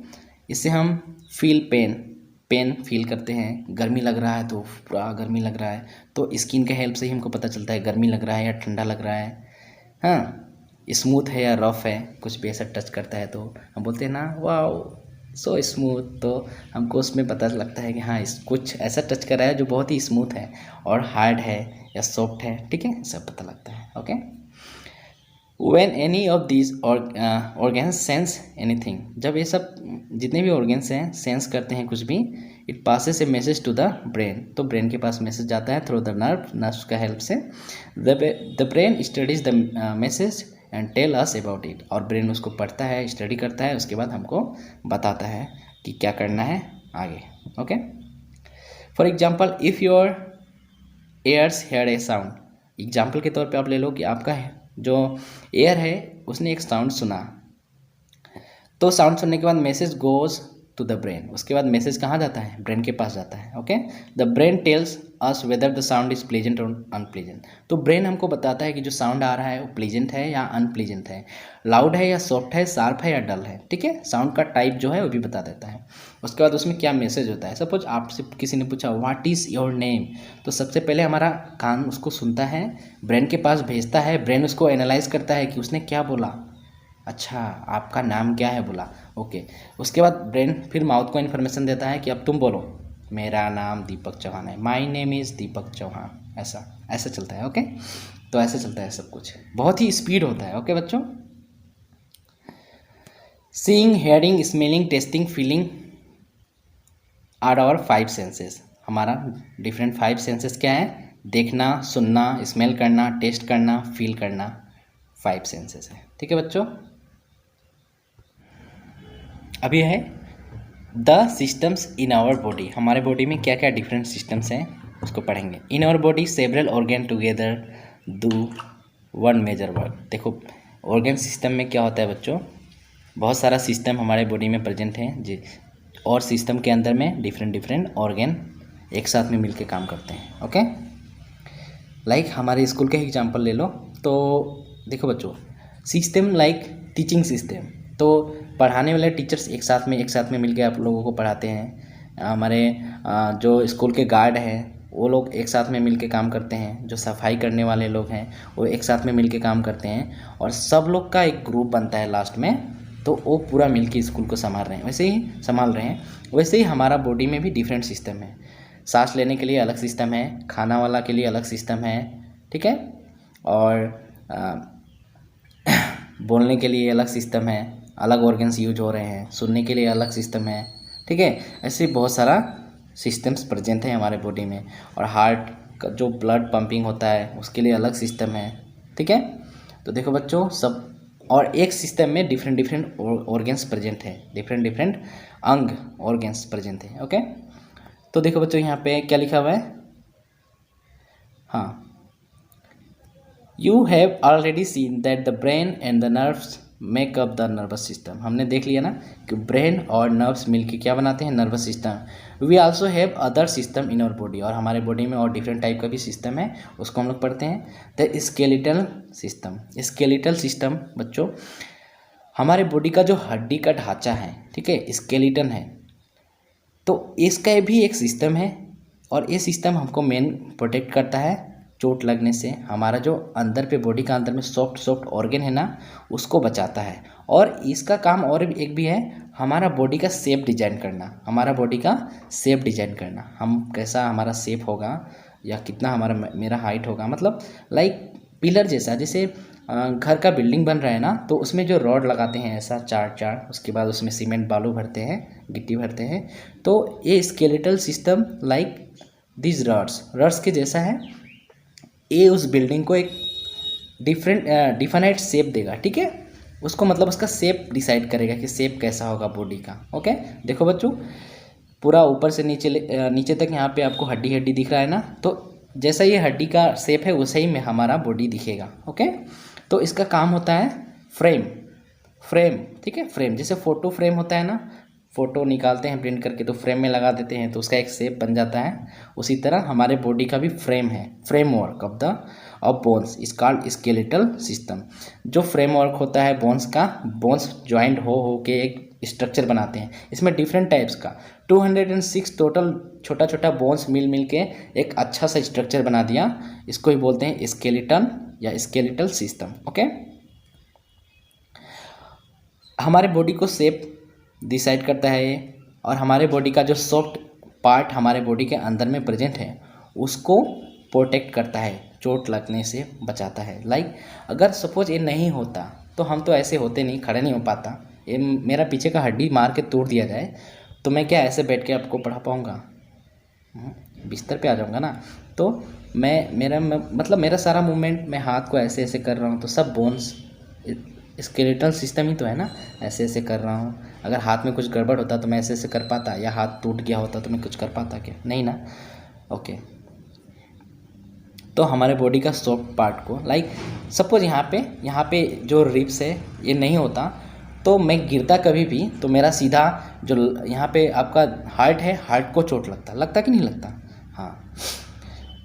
इससे हम फील पेन फील करते हैं। गर्मी लग रहा है तो पूरा गर्मी लग रहा है, तो स्किन के हेल्प से ही हमको पता चलता है गर्मी लग रहा है या ठंडा लग रहा है। हाँ, स्मूथ है या रफ है, कुछ भी ऐसा टच करता है तो हम बोलते हैं ना, वाओ सो स्मूथ, तो हमको उसमें पता लगता है कि हाँ कुछ ऐसा टच कर रहा है जो बहुत ही स्मूथ है, और हार्ड है या सॉफ्ट है, ठीक है, सब पता लगता है। Okay, when any of these organs sense anything, जब ये सब जितने भी ऑर्गेन्स हैं सेंस करते हैं कुछ भी, it passes a message to the brain, तो ब्रेन के पास मैसेज जाता है थ्रू द नर्व्स का हेल्प से। The brain studies the message and tell us about it, और ब्रेन उसको पढ़ता है, स्टडी करता है, उसके बाद हमको बताता है कि क्या करना है आगे। Okay, for example, if your ears hear a sound, example के तौर पे आप ले लो कि आपका जो एयर है उसने एक साउंड सुना, तो साउंड सुनने के बाद message goes to the brain, उसके बाद मैसेज कहाँ जाता है, ब्रेन के पास जाता है। Okay, the brain tells us whether the sound is pleasant और अनप्लेजेंट, तो ब्रेन हमको बताता है कि जो साउंड आ रहा है वो प्लेजेंट है या अनप्लेजेंट है, लाउड है या सॉफ्ट है, शार्प है या डल है, ठीक है, साउंड का टाइप जो है वो भी बता देता है। उसके बाद उसमें क्या मैसेज होता है, सपोज आपसे किसी ने पूछा व्हाट इज़ योर नेम, तो सबसे पहले हमारा कान उसको सुनता है, ब्रेन के पास भेजता है, ब्रेन उसको एनालाइज करता है कि उसने क्या बोला, अच्छा आपका नाम क्या है बोला, ओके, उसके बाद ब्रेन फिर माउथ को इन्फॉर्मेशन देता है कि अब तुम बोलो मेरा नाम दीपक चौहान है, माई नेम इज़ दीपक चौहान, ऐसा चलता है। ओके, तो ऐसे चलता है सब कुछ, बहुत ही स्पीड होता है। ओके बच्चों, seeing, hearing, smelling, tasting, feeling are our 5 senses, हमारा डिफरेंट 5 सेंसेस क्या है, देखना, सुनना, स्मेल करना, टेस्ट करना, फील करना, 5 सेंसेस है। ठीक है बच्चों, अभी है the systems in our body, हमारे बॉडी में क्या क्या डिफरेंट सिस्टम्स हैं उसको पढ़ेंगे। In our body several organ together do one major work, देखो ऑर्गन सिस्टम में क्या होता है बच्चों, बहुत सारा सिस्टम हमारे बॉडी में प्रेजेंट है जी, और सिस्टम के अंदर में डिफरेंट ऑर्गन एक साथ में मिलके काम करते हैं। ओके, लाइक हमारे स्कूल के एग्जांपल ले लो, तो देखो बच्चों, सिस्टम लाइक टीचिंग सिस्टम, तो पढ़ाने वाले टीचर्स एक साथ में मिलके आप लोगों को पढ़ाते हैं। हमारे जो स्कूल के गार्ड हैं वो लोग एक साथ में मिलके काम करते हैं, जो सफाई करने वाले लोग हैं वो एक साथ में मिलके काम करते हैं, और सब लोग का एक ग्रुप बनता है लास्ट में, तो वो पूरा मिलके स्कूल को संभाल रहे हैं। वैसे ही हमारा बॉडी में भी डिफरेंट सिस्टम है, सांस लेने के लिए अलग सिस्टम है, खाना वाला के लिए अलग सिस्टम है, ठीक है, और बोलने के लिए अलग सिस्टम है, अलग ऑर्गन्स यूज हो रहे हैं, सुनने के लिए अलग सिस्टम है, ठीक है, ऐसे बहुत सारा सिस्टम्स प्रेजेंट है हमारे बॉडी में। और हार्ट का जो ब्लड पंपिंग होता है उसके लिए अलग सिस्टम है, ठीक है। तो देखो बच्चों, सब और एक सिस्टम में डिफरेंट ऑर्गन्स प्रेजेंट है, डिफरेंट अंग ऑर्गन्स प्रेजेंट है। ओके, तो देखो बच्चों यहाँ पे क्या लिखा हुआ है, हाँ, you have already seen that the brain and the nerves make up the nervous system, हमने देख लिया ना कि ब्रेन और नर्व्स मिलके क्या बनाते हैं, nervous system. We also have other system in our body, और हमारे बॉडी में और डिफरेंट टाइप का भी सिस्टम है, उसको हम लोग पढ़ते हैं। द स्केलेटल सिस्टम बच्चों, हमारे बॉडी का जो हड्डी का ढांचा है, ठीक है, स्केलेटन है, तो इसका भी एक सिस्टम है, और ये सिस्टम हमको मेन प्रोटेक्ट करता है चोट लगने से, हमारा जो अंदर पे बॉडी का अंदर में सॉफ्ट ऑर्गन है ना उसको बचाता है। और इसका काम और एक भी है, हमारा बॉडी का शेप डिजाइन करना, हम कैसा हमारा शेप होगा या कितना मेरा हाइट होगा, मतलब लाइक पिलर जैसा, जैसे घर का बिल्डिंग बन रहा है ना, तो उसमें जो रॉड लगाते हैं ऐसा चार, उसके बाद उसमें सीमेंट बालू भरते हैं, गिट्टी भरते हैं, तो ये skeletal system like this rods के जैसा है, ये उस बिल्डिंग को एक डिफाइनाइट शेप देगा, ठीक है, उसको मतलब उसका शेप डिसाइड करेगा कि शेप कैसा होगा बॉडी का। ओके, देखो बच्चों, पूरा ऊपर से नीचे तक यहाँ पे आपको हड्डी दिख रहा है ना, तो जैसा ये हड्डी का शेप है वैसे ही में हमारा बॉडी दिखेगा। ओके, तो इसका काम होता है फ्रेम, ठीक है, फ्रेम जैसे फोटो फ्रेम होता है ना, फ़ोटो निकालते हैं प्रिंट करके तो फ्रेम में लगा देते हैं तो उसका एक शेप बन जाता है। उसी तरह हमारे बॉडी का भी फ्रेम है, framework of bones is called skeletal system. जो फ्रेमवर्क होता है बोन्स का, बोन्स ज्वाइंट हो के एक स्ट्रक्चर बनाते हैं। इसमें डिफरेंट टाइप्स का 206 टोटल छोटा छोटा बोन्स मिल के एक अच्छा सा स्ट्रक्चर बना दिया। इसको ही बोलते हैं स्केलेटन या स्केलेटल सिस्टम। ओके, हमारे बॉडी को शेप डिसाइड करता है ये, और हमारे बॉडी का जो सॉफ्ट पार्ट हमारे बॉडी के अंदर में प्रेजेंट है उसको प्रोटेक्ट करता है, चोट लगने से बचाता है। लाइक अगर सपोज ये नहीं होता तो हम तो ऐसे होते नहीं, खड़े नहीं हो पाता। ये मेरा पीछे का हड्डी मार के तोड़ दिया जाए तो मैं क्या ऐसे बैठ के आपको पढ़ा पाऊँगा? बिस्तर पे आ जाऊँगा ना। तो मतलब मेरा सारा मूवमेंट, मैं हाथ को ऐसे ऐसे कर रहा हूँ तो सब बोन्स स्केलेटल सिस्टम ही तो है ना, ऐसे ऐसे कर रहा हूँ। अगर हाथ में कुछ गड़बड़ होता तो मैं ऐसे ऐसे कर पाता, या हाथ टूट गया होता तो मैं कुछ कर पाता क्या? नहीं ना। ओके, तो हमारे बॉडी का सॉफ्ट पार्ट को, लाइक सपोज यहाँ पे जो रिब्स है ये नहीं होता तो मैं गिरता कभी भी तो मेरा सीधा जो यहाँ पे आपका हार्ट है, हार्ट को चोट लगता कि नहीं लगता? हाँ,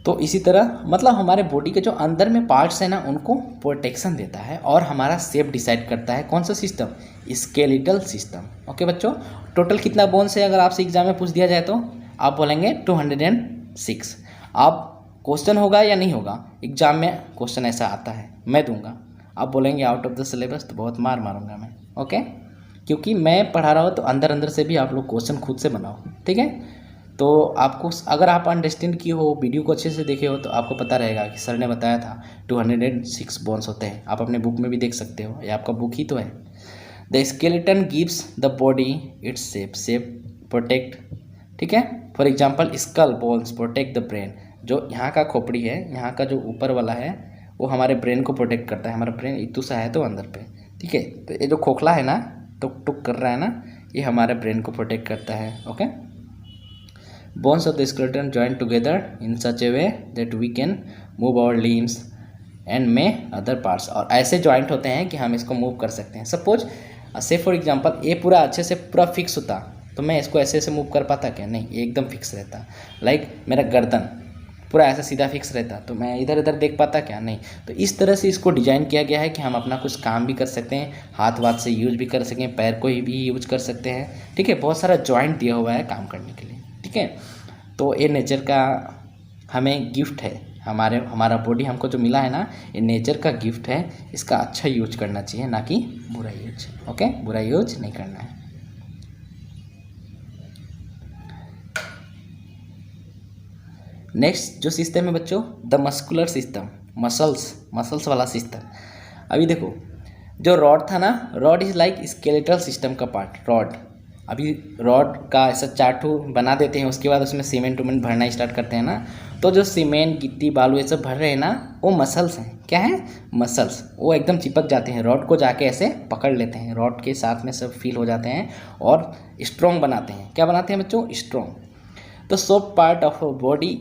तो इसी तरह मतलब हमारे बॉडी के जो अंदर में पार्ट्स हैं ना उनको प्रोटेक्शन देता है और हमारा शेप डिसाइड करता है। कौन सा सिस्टम? Skeletal system. ओके बच्चों, टोटल कितना बोन्स है अगर आपसे एग्जाम में पूछ दिया जाए तो आप बोलेंगे 206। आप क्वेश्चन होगा या नहीं होगा? एग्जाम में क्वेश्चन ऐसा आता है, मैं दूंगा, आप बोलेंगे आउट ऑफ द सिलेबस तो बहुत मार मारूंगा मैं। ओके, क्योंकि मैं पढ़ा रहा हूँ तो अंदर से भी आप लोग क्वेश्चन खुद से बनाओ, ठीक है? तो आपको अगर आप अंडरस्टैंड किए हो, वीडियो को अच्छे से देखे हो तो आपको पता रहेगा कि सर ने बताया था 206 बोन्स होते हैं। आप अपने बुक में भी देख सकते हो, ये आपका बुक ही तो है। The skeleton gives the body its shape protect, ठीक है। For example skull bones protect the brain. जो यहाँ का खोपड़ी है, यहाँ का जो ऊपर वाला है वो हमारे ब्रेन को प्रोटेक्ट करता है। हमारा ब्रेन इतू सा है तो अंदर पे, ठीक है। तो ये जो खोखला है ना, टुक टुक कर रहा है ना, ये हमारे ब्रेन को प्रोटेक्ट करता है। Okay, bones of the skeleton join together in such a way that we can move our limbs and may other parts. और ऐसे जॉइंट होते हैं कि हम इसको मूव कर सकते हैं। सपोज से फॉर एग्जांपल ये पूरा अच्छे से पूरा फिक्स होता तो मैं इसको ऐसे ऐसे मूव कर पाता क्या? नहीं, ये एकदम फिक्स रहता। लाइक मेरा गर्दन पूरा ऐसा सीधा फिक्स रहता तो मैं इधर इधर देख पाता क्या? नहीं। तो इस तरह से इसको डिजाइन किया गया है कि हम अपना कुछ काम भी कर सकते हैं, हाथ वाथ से यूज भी कर सकें, पैर को ही भी यूज कर सकते हैं, ठीक है। बहुत सारा जॉइंट दिया हुआ है काम करने के लिए, ठीक है। तो ये नेचर का हमें गिफ्ट है, हमारा बॉडी हमको जो मिला है ना, ये नेचर का गिफ्ट है। इसका अच्छा यूज करना चाहिए, ना कि बुरा यूज। ओके, बुरा यूज नहीं करना है। नेक्स्ट जो सिस्टम है बच्चों, द मस्कुलर सिस्टम, मसल्स वाला सिस्टम। अभी देखो जो रॉड था ना, rod is like skeletal system का पार्ट। रॉड, अभी रॉड का ऐसा चार्ट बना देते हैं, उसके बाद उसमें सीमेंट उमेंट भरना स्टार्ट करते हैं ना, तो जो सीमेंट गिट्टी बालू ये सब भर रहे हैं ना, वो मसल्स हैं। क्या है? मसल्स। वो एकदम चिपक जाते हैं, रॉड को जाके ऐसे पकड़ लेते हैं, रॉड के साथ में सब फील हो जाते हैं और स्ट्रॉन्ग बनाते हैं। क्या बनाते हैं बच्चों? स्ट्रॉन्ग। तो soft part of body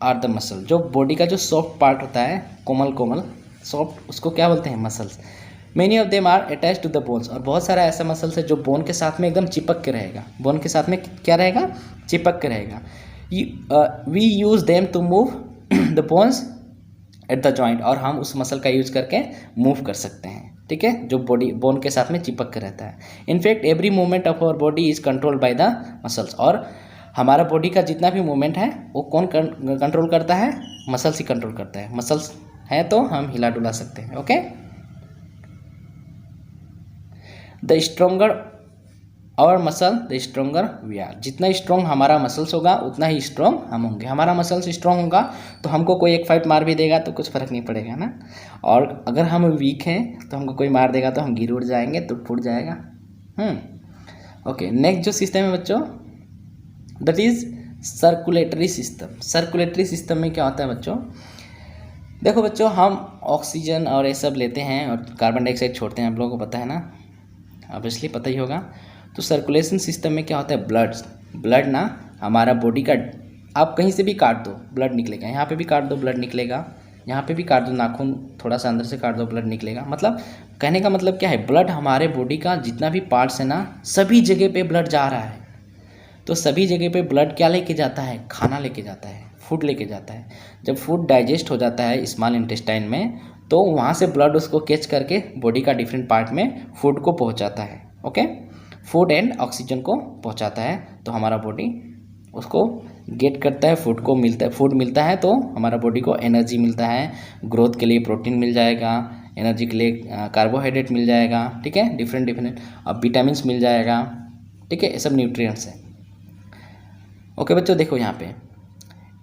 are the muscle. जो बॉडी का जो सॉफ्ट पार्ट होता है, कोमल सॉफ्ट, उसको क्या बोलते हैं? Muscles. Many of them are attach to the bones. और बहुत सारा ऐसा मसल्स है जो बोन के साथ में एकदम चिपक के रहेगा। बोन के साथ में क्या रहेगा? चिपक के रहेगा। We use them to move the bones at the joint. और हम उस मसल का यूज करके मूव कर सकते हैं, ठीक है, जो बॉडी बोन के साथ में चिपक के रहता है। In fact every movement of our body is controlled by the muscles. और हमारा बॉडी का जितना भी मूवमेंट है वो कौन कंट्रोल करता है? मसल्स ही कंट्रोल करता है। मसल्स है तो हम हिला डुला सकते हैं। Okay, the stronger our muscle the stronger we are. जितना स्ट्रॉन्ग हमारा मसल्स होगा उतना ही स्ट्रॉन्ग हम होंगे। हमारा मसल्स स्ट्रॉन्ग होगा तो हमको कोई एक फाइट मार भी देगा तो कुछ फर्क नहीं पड़ेगा ना। और अगर हम वीक हैं तो हमको कोई मार देगा तो हम गिर उड़ जाएंगे, तो फूट जाएगा। ओके, नेक्स्ट जो सिस्टम है बच्चों, that is circulatory system. Circulatory system में क्या होता है बच्चों? देखो बच्चों, हम ऑक्सीजन और ये सब लेते हैं और कार्बन डाइऑक्साइड छोड़ते हैं, आप लोगों को पता है ना, ऑब्वियसली पता ही होगा। तो सर्कुलेशन सिस्टम में क्या होता है? ब्लड ना हमारा बॉडी का, आप कहीं से भी काट दो ब्लड निकलेगा। यहाँ पे भी काट दो ब्लड निकलेगा, यहाँ पे भी काट दो, नाखून थोड़ा सा अंदर से काट दो ब्लड निकलेगा। मतलब कहने का मतलब क्या है, ब्लड हमारे बॉडी का जितना भी पार्ट्स है ना, सभी जगह पे ब्लड जा रहा है। तो सभी जगह पे ब्लड क्या लेके जाता है, खाना लेके जाता है, फूड लेके जाता है। जब फूड डाइजेस्ट हो जाता है स्मॉल इंटेस्टाइन में, तो वहाँ से ब्लड उसको कैच करके बॉडी का डिफरेंट पार्ट में फूड को पहुँचाता है। ओके, फूड एंड ऑक्सीजन को पहुँचाता है। तो हमारा बॉडी उसको गेट करता है, फूड को मिलता है, फूड मिलता है तो हमारा बॉडी को एनर्जी मिलता है। ग्रोथ के लिए प्रोटीन मिल जाएगा, एनर्जी के लिए कार्बोहाइड्रेट मिल जाएगा, ठीक है, डिफरेंट अब विटामिन मिल जाएगा, ठीक है, ये सब न्यूट्रिएंट्स हैं। ओके बच्चों, देखो यहाँ पे,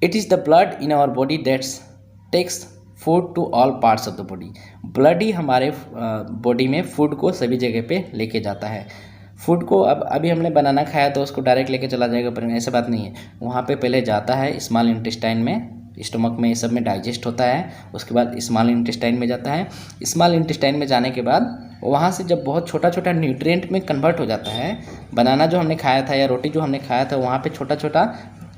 it is the blood in our body that's takes food to all parts of the body. Blood ही हमारे बॉडी में फूड को सभी जगह पे लेके जाता है। फूड को अब अभी हमने बनाना खाया तो उसको डायरेक्ट लेके चला जाएगा, पर ऐसा बात नहीं है। वहाँ पे पहले जाता है स्मॉल इंटेस्टाइन में, स्टमक में, ये सब में डाइजेस्ट होता है। उसके बाद स्मॉल इंटेस्टाइन में जाता है। स्मॉल इंटेस्टाइन में जाने के बाद वहाँ से जब बहुत छोटा छोटा न्यूट्रिएंट में कन्वर्ट हो जाता है, बनाना जो हमने खाया था या रोटी जो हमने खाया था, वहाँ पे छोटा छोटा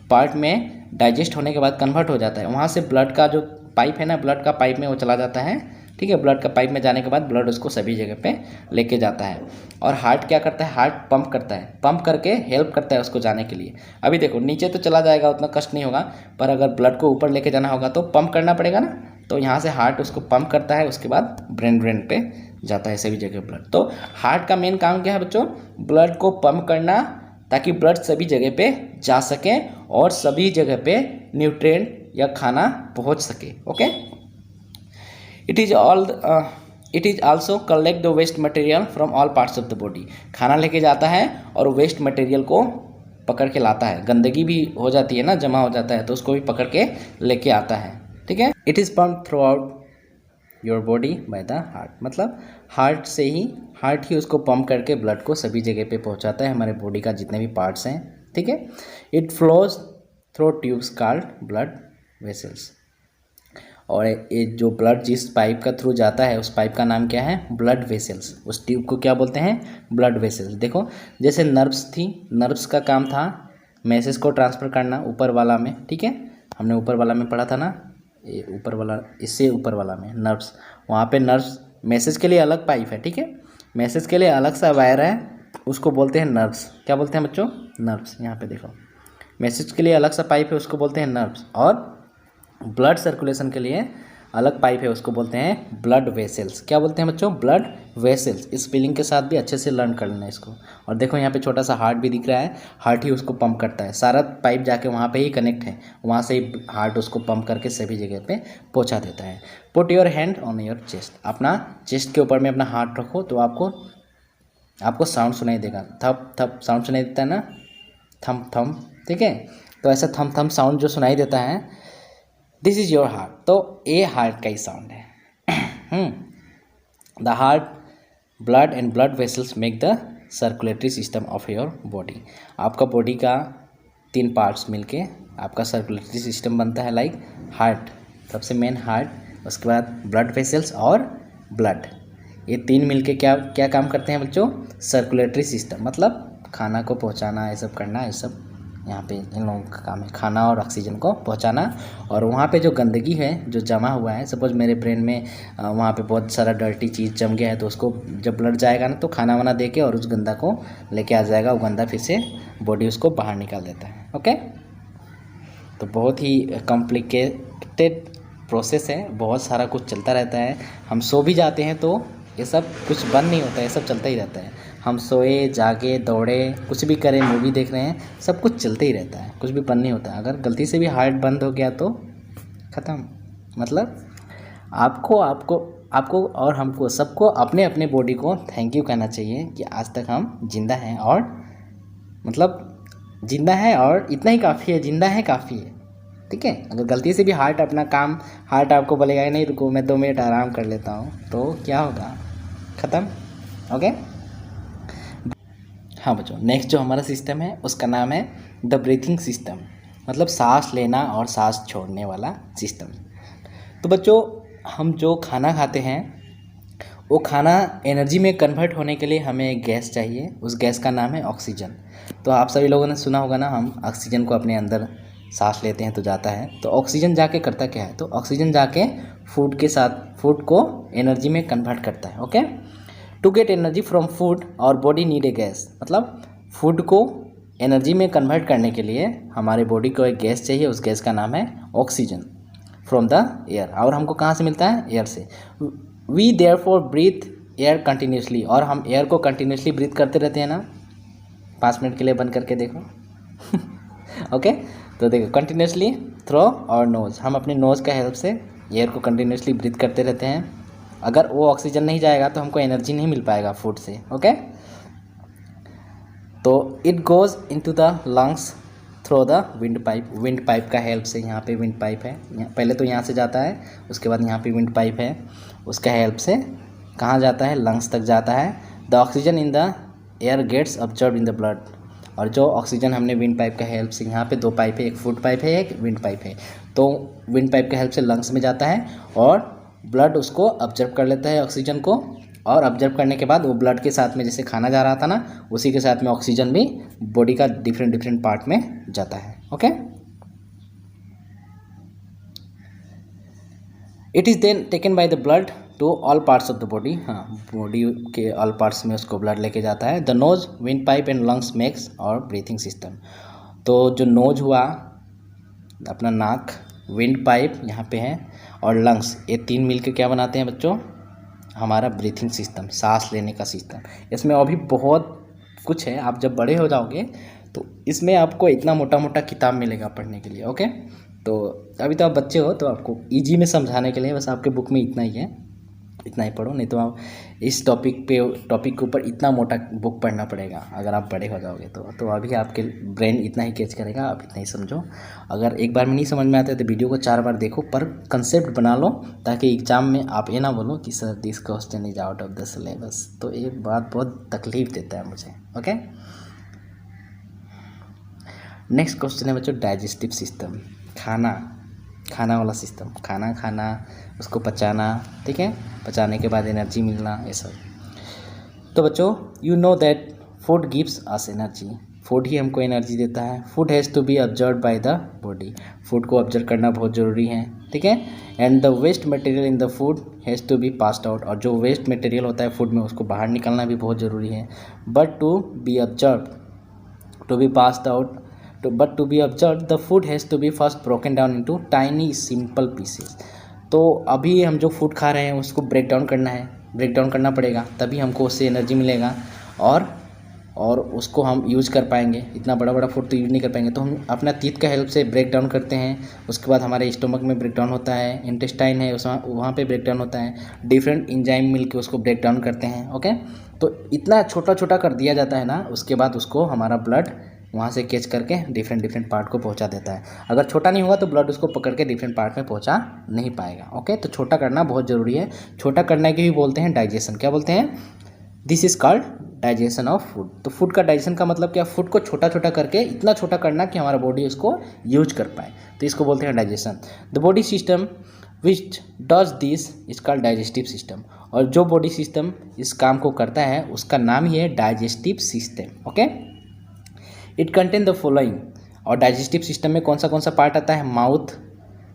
पार्ट में डाइजेस्ट होने के बाद कन्वर्ट हो जाता है। वहाँ से ब्लड का जो पाइप है ना, ब्लड का पाइप में वो चला जाता है, ठीक है। ब्लड का पाइप में जाने के बाद ब्लड उसको सभी जगह पे लेके जाता है। और हार्ट क्या करता है, हार्ट पंप करता है, पंप करके हेल्प करता है उसको जाने के लिए। अभी देखो नीचे तो चला जाएगा, उतना कष्ट नहीं होगा, पर अगर ब्लड को ऊपर लेके जाना होगा तो पंप करना पड़ेगा ना। तो यहाँ से हार्ट उसको पंप करता है, उसके बाद ब्रेन पे जाता है सभी जगह ब्लड। तो हार्ट का मेन काम क्या है बच्चों, ब्लड को पंप करना, ताकि ब्लड सभी जगह पे जा सके और सभी जगह पे न्यूट्रिएंट या खाना पहुँच सके। Okay, it is also collect the waste material from all parts of the body. खाना लेके जाता है और वेस्ट मटेरियल को पकड़ के लाता है। गंदगी भी हो जाती है ना, जमा हो जाता है, तो उसको भी पकड़ के लेके आता है, ठीक है। It is pump through out your body by the heart, मतलब हार्ट ही उसको पंप करके ब्लड को सभी जगह पे पहुंचाता है, हमारे बॉडी का जितने भी पार्ट्स हैं, ठीक है। It flows through tubes called blood vessels. और ये जो ब्लड जिस पाइप का थ्रू जाता है, उस पाइप का नाम क्या है, ब्लड वेसल्स। उस ट्यूब को क्या बोलते हैं, ब्लड वेसल्स। देखो जैसे नर्व्स थी, नर्व्स का काम था मैसेज को ट्रांसफ़र करना ऊपर वाला में, ठीक है, हमने ऊपर वाला में पढ़ा था ना, ये ऊपर वाला, इससे ऊपर वाला में नर्व्स, वहाँ पे नर्व्स, मैसेज के लिए अलग पाइप है, ठीक है, मैसेज के लिए अलग सा वायर है, उसको बोलते हैं नर्व्स। क्या बोलते हैं बच्चों, नर्व्स। यहाँ पे देखो मैसेज के लिए अलग सा पाइप है, उसको बोलते हैं नर्व्स। और ब्लड सर्कुलेशन के लिए अलग पाइप है, उसको बोलते हैं ब्लड वेसल्स। क्या बोलते हैं बच्चों, ब्लड वेसल्स। इस स्पेलिंग के साथ भी अच्छे से लर्न कर लेना इसको। और देखो यहाँ पे छोटा सा हार्ट भी दिख रहा है, हार्ट ही उसको पंप करता है, सारा पाइप जाके वहाँ पे ही कनेक्ट है, वहाँ से ही हार्ट उसको पंप करके सभी जगह पे पहुँचा देता है। Put your hand on your chest, अपना चेस्ट के ऊपर में अपना हाथ रखो तो आपको साउंड सुनाई देगा, थप थप साउंड सुनाई देता है ना, थम थम, ठीक है। तो ऐसा थम थम साउंड जो सुनाई देता है, दिस इज़ योर हार्ट। तो ये हार्ट का ही साउंड है। The heart, blood and blood vessels make the circulatory system of your body. आपका बॉडी का 3 पार्ट्स मिलके आपका सर्कुलेटरी सिस्टम बनता है, लाइक हार्ट, सबसे मेन हार्ट, उसके बाद ब्लड वेसल्स और ब्लड। ये 3 मिलके क्या क्या काम करते हैं बच्चों, सर्कुलेटरी सिस्टम, मतलब खाना को पहुंचाना, ये सब करना, ये सब यहाँ पे इन लोगों का काम है, खाना और ऑक्सीजन को पहुँचाना। और वहाँ पे जो गंदगी है जो जमा हुआ है, सपोज मेरे ब्रेन में वहाँ पे बहुत सारा डर्टी चीज़ जम गया है, तो उसको जब ब्लड जाएगा ना, तो खाना वाना दे के और उस गंदा को लेके आ जाएगा, वो गंदा फिर से बॉडी उसको बाहर निकाल देता है। ओके, तो बहुत ही कॉम्प्लिकेटेड प्रोसेस है, बहुत सारा कुछ चलता रहता है। हम सो भी जाते हैं तो ये सब कुछ बंद नहीं होता है, ये सब चलता ही रहता है। हम सोए, जागे, दौड़े, कुछ भी करें, मूवी देख रहे हैं, सब कुछ चलते ही रहता है, कुछ भी बंद नहीं होता। अगर गलती से भी हार्ट बंद हो गया तो ख़त्म। मतलब आपको और हमको, सबको अपने अपने बॉडी को थैंक यू कहना चाहिए कि आज तक हम जिंदा हैं, और मतलब जिंदा है और इतना ही काफ़ी है, जिंदा है काफ़ी है, ठीक है। अगर गलती से भी हार्ट अपना काम, हार्ट आपको बोलेगा नहीं रुको मैं 2 मिनट आराम कर लेता हूँ, तो क्या होगा, ख़त्म। ओके, हाँ बच्चों, नेक्स्ट जो हमारा सिस्टम है उसका नाम है द ब्रीथिंग सिस्टम, मतलब सांस लेना और सांस छोड़ने वाला सिस्टम। तो बच्चों, हम जो खाना खाते हैं वो खाना एनर्जी में कन्वर्ट होने के लिए हमें एक गैस चाहिए, उस गैस का नाम है ऑक्सीजन। तो आप सभी लोगों ने सुना होगा ना, हम ऑक्सीजन को अपने अंदर सांस लेते हैं तो जाता है। तो ऑक्सीजन जाके करता क्या है, तो ऑक्सीजन जाके फूड के साथ फूड को एनर्जी में कन्वर्ट करता है। Okay, to get energy from food और बॉडी नीड ए गैस, मतलब फूड को एनर्जी में कन्वर्ट करने के लिए हमारे बॉडी को एक गैस चाहिए, उस गैस का नाम है ऑक्सीजन फ्रॉम द एयर। और हमको कहाँ से मिलता है, एयर से। We therefore breathe air continuously, और हम एयर को कंटिन्यूसली ब्रीथ करते रहते हैं ना। 5 मिनट के लिए बंद करके देखो ओके, तो देखो कंटिन्यूसली थ्रो और नोज़, हम अपने नोज़ का हेल्प से एयर को कंटिन्यूसली ब्रीथ करते रहते हैं। अगर वो ऑक्सीजन नहीं जाएगा तो हमको एनर्जी नहीं मिल पाएगा फूड से। ओके, तो it goes into the lungs through the windpipe, windpipe का हेल्प से। यहाँ पे विंड पाइप है, पहले तो यहाँ से जाता है, उसके बाद यहाँ पे विंड पाइप है, उसका हेल्प से कहाँ जाता है, लंग्स तक जाता है। The oxygen in the air gets observe in the blood, और जो ऑक्सीजन हमने विंड पाइप का हेल्प से, यहाँ पे 2 पाइप है, एक फूड पाइप है, एक विंड पाइप है, तो विंड पाइप का हेल्प से लंग्स में जाता है और ब्लड उसको ऑब्जर्व कर लेता है ऑक्सीजन को, और ऑब्जर्व करने के बाद वो ब्लड के साथ में जैसे खाना जा रहा था ना, उसी के साथ में ऑक्सीजन भी बॉडी का डिफरेंट पार्ट में जाता है। Okay, it is then taken by the blood to all parts of the body, हाँ बॉडी के ऑल पार्ट्स में उसको ब्लड लेके जाता है। The nose, windpipe and lungs makes our breathing system, तो जो नोज हुआ अपना नाक, विंड पाइप यहाँ पे है, और लंग्स, ये 3 मिलकर क्या बनाते हैं बच्चों, हमारा ब्रीथिंग सिस्टम, सांस लेने का सिस्टम। इसमें अभी बहुत कुछ है, आप जब बड़े हो जाओगे तो इसमें आपको इतना मोटा मोटा किताब मिलेगा पढ़ने के लिए। ओके, तो अभी तो आप बच्चे हो, तो आपको इजी में समझाने के लिए बस आपके बुक में इतना ही है, इतना ही पढ़ो, नहीं तो आप इस टॉपिक के ऊपर इतना मोटा बुक पढ़ना पड़ेगा अगर आप बड़े हो जाओगे तो अभी आपके ब्रेन इतना ही कैच करेगा, आप इतना ही समझो। अगर एक बार में नहीं समझ में आता है तो वीडियो को 4 बार देखो, पर कंसेप्ट बना लो, ताकि एग्जाम में आप ये ना बोलो कि sir this question is out of the syllabus, तो ये बात बहुत तकलीफ देता है मुझे। ओके, नेक्स्ट क्वेश्चन है बच्चों डाइजेस्टिव सिस्टम, खाना वाला सिस्टम, खाना उसको पचाना, ठीक है, पचाने के बाद एनर्जी मिलना, ये सब। तो बच्चों you know that food gives us energy, food ही हमको एनर्जी देता है। Food has to be observe by the body, food को ऑब्जर्व करना बहुत ज़रूरी है, ठीक है। And the waste material in the food has to be passed out, और जो वेस्ट मटेरियल होता है फूड में उसको बाहर निकालना भी बहुत ज़रूरी है। But to be observe, to be passed out, but to be observed the food has to be first broken down into tiny simple pieces। तो अभी हम जो फूड खा रहे हैं उसको ब्रेक डाउन करना पड़ेगा, तभी हमको उससे एनर्जी मिलेगा और उसको हम यूज़ कर पाएंगे। इतना बड़ा फूड तो यूज़ नहीं कर पाएंगे, तो हम अपना टीथ का हेल्प से ब्रेक डाउन करते हैं। उसके बाद हमारे स्टोमक में ब्रेक डाउन होता है, इंटेस्टाइन है वहाँ पे ब्रेक डाउन होता है, डिफरेंट एंजाइम मिल के उसको ब्रेक डाउन करते हैं। ओके, तो इतना छोटा कर दिया जाता है ना, उसके बाद उसको हमारा ब्लड वहाँ से कैच करके डिफरेंट पार्ट को पहुँचा देता है। अगर छोटा नहीं होगा तो ब्लड उसको पकड़ के डिफरेंट पार्ट में पहुँचा नहीं पाएगा। ओके, तो छोटा करना बहुत ज़रूरी है। छोटा करने के भी बोलते हैं डाइजेशन, क्या बोलते हैं, this is called digestion of food. तो फूड का डाइजेशन का मतलब क्या, फूड को छोटा करके इतना छोटा करना कि हमारा बॉडी उसको यूज कर पाए, तो इसको बोलते हैं digestion. The body system which does this is called digestive system, और जो बॉडी सिस्टम इस काम को करता है उसका नाम ही है digestive system. Okay, it contain the following, और डाइजेस्टिव सिस्टम में कौन सा पार्ट आता है, माउथ,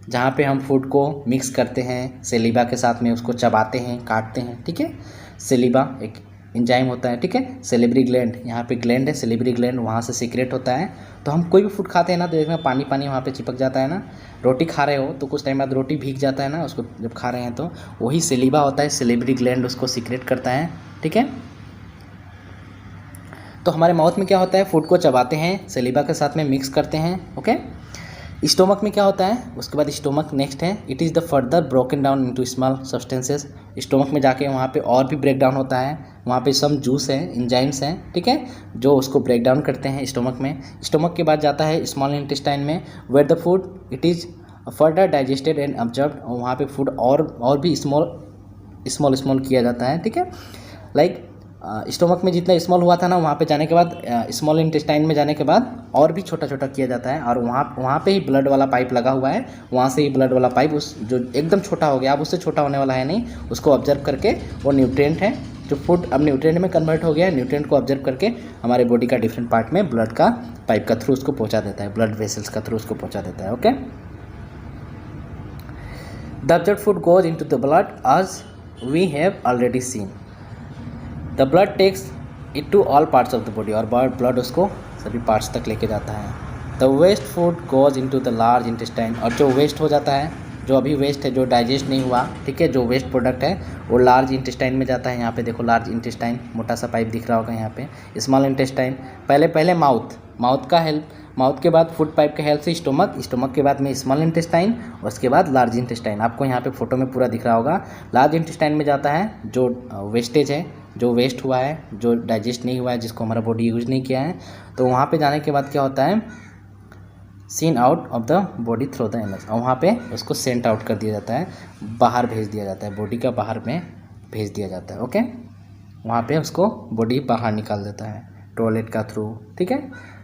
जहाँ पे हम फूड को मिक्स करते हैं सेलिबा के साथ में, उसको चबाते हैं, काटते हैं, ठीक है। सेलिबा एक एंजाइम होता है, ठीक है। सेलिब्री ग्लैंड, यहाँ पे ग्लैंड है सेलिब्री ग्लैंड, वहाँ से सीक्रेट होता है। तो हम कोई भी फूड खाते हैं ना, तो देखना पानी वहाँ पे चिपक जाता है ना। रोटी खा रहे हो तो कुछ टाइम बाद रोटी भीग जाता है ना, उसको जब खा रहे हैं तो वही सेलिबा होता है, सेलिब्री ग्लैंड उसको सीक्रेट करता है, ठीक है। तो हमारे माउथ में क्या होता है, फूड को चबाते हैं, सेलिबा के साथ में मिक्स करते हैं। ओके, स्टोमक में क्या होता है, उसके बाद स्टोमक नेक्स्ट है, it is the further broken down into small substances. Stomach में जाके वहाँ पे और भी ब्रेक डाउन होता है, वहाँ पे सम जूस है, एंजाइम्स हैं, ठीक है, जो उसको ब्रेक डाउन करते हैं स्टोमक में। स्टोमक के बाद जाता है स्मॉल इंटेस्टाइन में, where the food it is further digested and observed, और वहाँ पे फूड और भी स्मॉल किया जाता है, ठीक है। लाइक स्टोमक में जितना स्मॉल हुआ था ना, वहाँ पे जाने के बाद स्मॉल इंटेस्टाइन में जाने के बाद और भी छोटा किया जाता है, और वहाँ पे ही ब्लड वाला पाइप लगा हुआ है, वहाँ से ही ब्लड वाला पाइप उस जो एकदम छोटा हो गया, अब उससे छोटा होने वाला है नहीं, उसको ऑब्जर्व करके वो न्यूट्रिएंट है जो फूड अब न्यूट्रिएंट में कन्वर्ट हो गया है, न्यूट्रिएंट को ऑब्जर्व करके हमारे बॉडी का डिफरेंट पार्ट में ब्लड का पाइप का थ्रू उसको पहुंचा देता है, ब्लड वेसल्स का थ्रू उसको पहुंचा देता है। Okay, the observed food goes into the blood as we have already seen. The blood takes it to all parts of the body, और ब्लड उसको सभी पार्ट्स तक लेके जाता है। The waste food goes into the large intestine, और जो waste हो जाता है, जो अभी वेस्ट है, जो डाइजेस्ट नहीं हुआ, ठीक है, जो वेस्ट प्रोडक्ट है वो लार्ज इंटेस्टाइन में जाता है। यहाँ पे देखो लार्ज इंटेस्टाइन, मोटा सा पाइप दिख रहा होगा यहाँ पे, स्मॉल इंटेस्टाइन, पहले माउथ का हेल्प, माउथ के बाद फूड पाइप के हेल्प से स्टोमक के बाद में स्मॉल इंटेस्टाइन, और उसके बाद लार्ज इंटेस्टाइन। आपको यहाँ पे फोटो में पूरा दिख रहा होगा। लार्ज इंटेस्टाइन में जाता है जो वेस्टेज है, जो वेस्ट हुआ है, जो डाइजेस्ट नहीं हुआ है, जिसको हमारा बॉडी यूज नहीं किया है, तो वहाँ पे जाने के बाद क्या होता है, seen out of the body through the anus, और वहाँ पे उसको सेंट आउट कर दिया जाता है, बाहर भेज दिया जाता है, बॉडी का बाहर में भेज दिया जाता है। ओके, वहाँ पे उसको बॉडी बाहर निकाल देता है टॉयलेट का थ्रू, ठीक है।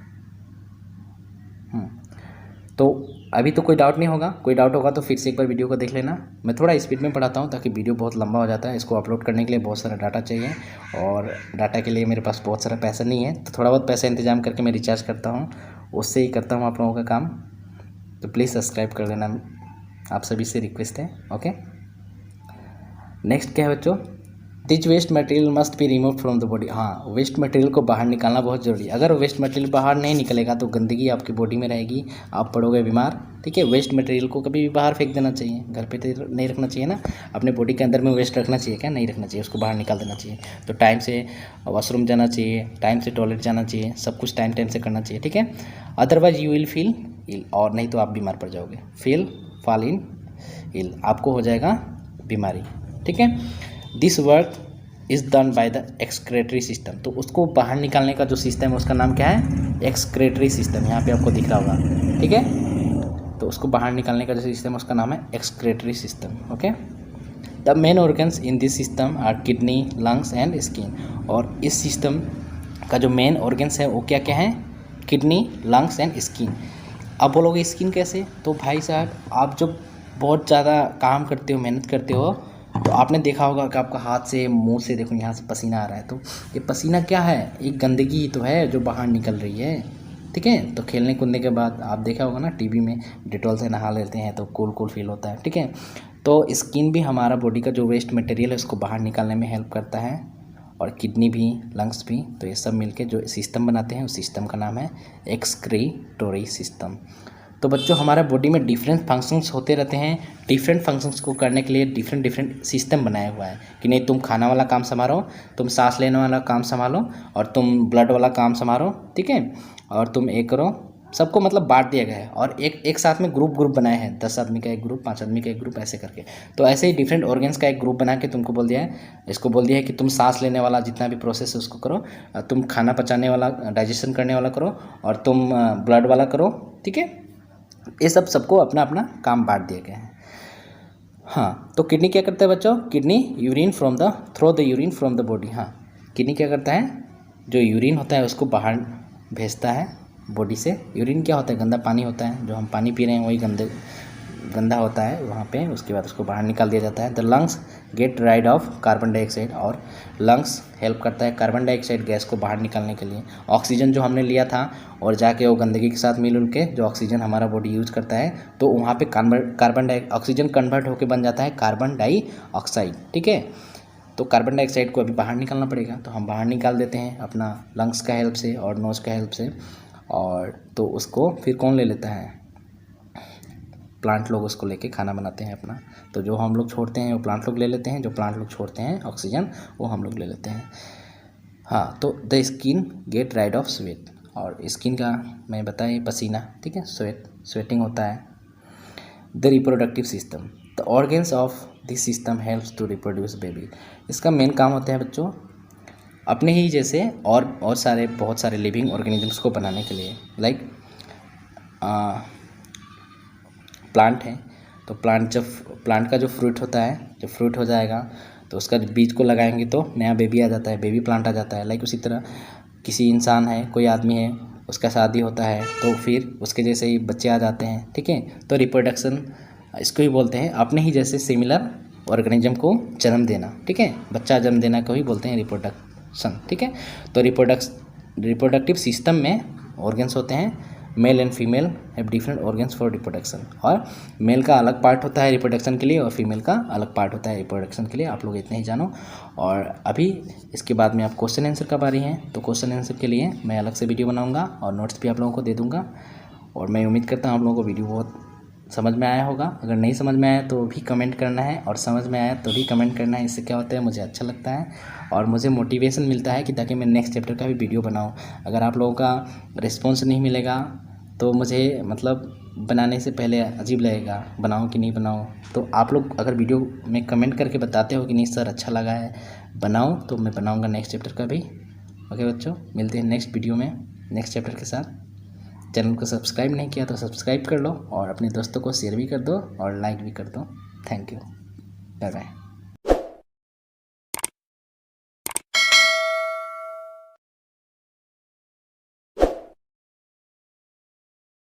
तो अभी तो कोई डाउट नहीं होगा, कोई डाउट होगा तो फिर से एक बार वीडियो को देख लेना। मैं थोड़ा स्पीड में पढ़ाता हूँ ताकि वीडियो बहुत लंबा हो जाता है, इसको अपलोड करने के लिए बहुत सारा डाटा चाहिए, और डाटा के लिए मेरे पास बहुत सारा पैसा नहीं है, तो थोड़ा बहुत पैसा इंतजाम करके मैं रिचार्ज करता हूँ, उससे ही करता हूँ आप लोगों का काम। तो प्लीज़ सब्सक्राइब कर लेना, आप सभी से रिक्वेस्ट है। ओके, नेक्स्ट क्या है बच्चों, this waste material must be remove from the body. हाँ, वेस्ट मटेरियल को बाहर निकालना बहुत ज़रूरी है। अगर वेस्ट मटेरियल बाहर नहीं निकलेगा तो गंदगी आपकी बॉडी में रहेगी, आप पड़ोगे बीमार, ठीक है। वेस्ट मटेरियल को कभी भी बाहर फेंक देना चाहिए, घर पे तो नहीं रखना चाहिए ना, अपने बॉडी के अंदर में वेस्ट रखना चाहिए क्या, नहीं रखना चाहिए, उसको बाहर निकाल देना चाहिए। तो टाइम से वॉशरूम जाना चाहिए, टाइम से टॉयलेट जाना चाहिए, सब कुछ टाइम से करना चाहिए, ठीक है। अदरवाइज यू विल फील इल, और नहीं तो आप बीमार पड़ जाओगे, फॉल इन इल, आपको हो जाएगा बीमारी, ठीक है। This work is done by the excretory system, तो उसको बाहर निकालने का जो सिस्टम है उसका नाम क्या है, एक्सक्रेटरी सिस्टम, यहाँ पे आपको दिख रहा होगा, ठीक है। तो उसको बाहर निकालने का जो सिस्टम है उसका नाम है excretory system. Okay, the main organs in this system are kidney, lungs and skin, और इस सिस्टम का जो मेन ऑर्गन्स है वो क्या क्या है, किडनी, लंग्स एंड स्किन। अब बोलोगे स्किन कैसे, तो भाई साहब आप जब बहुत ज़्यादा काम करते हो, मेहनत करते हो, तो आपने देखा होगा कि आपका हाथ से, मुंह से, देखो यहाँ से पसीना आ रहा है, तो ये पसीना क्या है, एक गंदगी तो है जो बाहर निकल रही है, ठीक है। तो खेलने कूदने के बाद आप देखा होगा ना टीवी में, डेटॉल से नहा लेते हैं तो कूल फील होता है, ठीक है। तो स्किन भी हमारा बॉडी का जो वेस्ट मटेरियल है उसको बाहर निकालने में हेल्प करता है, और किडनी भी, लंग्स भी, तो ये सब मिलके जो सिस्टम बनाते हैं उस सिस्टम का नाम है एक्सक्रीटोरी सिस्टम। तो बच्चों हमारा बॉडी में डिफरेंट फंक्शंस होते रहते हैं, डिफरेंट फंक्शंस को करने के लिए डिफरेंट सिस्टम बनाया हुआ है कि नहीं तुम खाना वाला काम संभालो, तुम सांस लेने वाला काम संभालो, और तुम ब्लड वाला काम संभालो, ठीक है, और तुम एक करो, सबको मतलब बांट दिया गया है, और एक साथ में ग्रुप बनाए हैं, 10 आदमी का एक ग्रुप, 5 आदमी का एक ग्रुप, ऐसे करके। तो ऐसे ही डिफरेंट ऑर्गन्स का एक ग्रुप बना के तुमको बोल दिया है, इसको बोल दिया है कि तुम सांस लेने वाला जितना भी प्रोसेस है उसको करो, तुम खाना पचाने वाला, डाइजेशन करने वाला करो, और तुम ब्लड वाला करो, ठीक है। ये सबको अपना अपना काम बांट दिए गए हैं। हाँ, तो किडनी क्या करता है बच्चों, kidney urine from the throw the urine from the body. हाँ, किडनी क्या करता है, जो यूरिन होता है उसको बाहर भेजता है बॉडी से। यूरिन क्या होता है, गंदा पानी होता है, जो हम पानी पी रहे हैं वही गंदा होता है वहाँ पे, उसके बाद उसको बाहर निकाल दिया जाता है। The lungs gate rid of carbon dioxide, और लंग्स हेल्प करता है कार्बन डाइऑक्साइड गैस को बाहर निकालने के लिए। ऑक्सीजन जो हमने लिया था और जाके वो गंदगी के साथ मिल के जो ऑक्सीजन हमारा बॉडी यूज करता है, तो वहाँ पे ऑक्सीजन कन्वर्ट होकर बन जाता है कार्बन डाइऑक्साइड, ठीक है। तो कार्बन डाइऑक्साइड को अभी बाहर निकालना पड़ेगा, तो हम बाहर निकाल देते हैं अपना लंग्स का हेल्प से और नोज़ का हेल्प से। और तो उसको फिर कौन ले लेता है, प्लांट लोग उसको लेके खाना बनाते हैं अपना। तो जो हम लोग छोड़ते हैं वो प्लांट लोग ले लेते हैं, जो प्लांट लोग छोड़ते हैं ऑक्सीजन वो हम लोग ले लेते हैं। हाँ, तो the skin get rid of sweat, और स्किन का मैं बताएं पसीना, ठीक है, स्वेटिंग होता है। The reproductive system, the organs of this system helps to reproduce baby. इसका मेन काम होता है बच्चों अपने ही जैसे और बहुत सारे लिविंग ऑर्गेनिजम्स को बनाने के लिए। लाइक प्लांट है, तो प्लांट का जो फ्रूट होता है, जब फ्रूट हो जाएगा तो उसका बीज को लगाएंगे तो नया बेबी आ जाता है, बेबी प्लांट आ जाता है। लाइक उसी तरह किसी इंसान है, कोई आदमी है, उसका शादी होता है तो फिर उसके जैसे ही बच्चे आ जाते हैं, ठीक है। तो रिप्रोडक्शन इसको ही बोलते हैं, अपने ही जैसे सिमिलर ऑर्गेनिज्म को जन्म देना, ठीक है। बच्चा जन्म देना को ही बोलते हैं रिप्रोडक्शन, ठीक है। तो रिप्रोडक्टिव सिस्टम में ऑर्गन्स होते हैं, male and female have different organs for reproduction. और मेल का अलग पार्ट होता है रिप्रोडक्शन के लिए और फीमेल का अलग पार्ट होता है रिप्रोडक्शन के लिए। आप लोग इतने ही जानो। और अभी इसके बाद में आप क्वेश्चन आंसर का बारी है, तो क्वेश्चन आंसर के लिए मैं अलग से वीडियो बनाऊंगा और नोट्स भी आप लोगों को दे दूंगा। और मैं उम्मीद करता हूँ आप लोगों को वीडियो बहुत समझ में आया होगा। अगर नहीं समझ में आया तो भी कमेंट करना है, और समझ में आया तो भी कमेंट करना है। इससे क्या होता है, मुझे अच्छा लगता है और मुझे मोटिवेशन मिलता है कि ताकि मैं नेक्स्ट चैप्टर का भी वीडियो बनाऊं। अगर आप लोगों का रिस्पॉन्स नहीं मिलेगा तो मुझे मतलब बनाने से पहले अजीब लगेगा, बनाऊं कि नहीं बनाऊं। तो आप लोग अगर वीडियो में कमेंट करके बताते हो कि नहीं सर अच्छा लगा है, बनाऊं, तो मैं बनाऊंगा नेक्स्ट चैप्टर का भी। ओके बच्चों, मिलते हैं नेक्स्ट वीडियो में नेक्स्ट चैप्टर के साथ। चैनल को सब्सक्राइब नहीं किया तो सब्सक्राइब कर लो और अपने दोस्तों को शेयर भी कर दो और लाइक भी कर दो। Thank you, bye bye.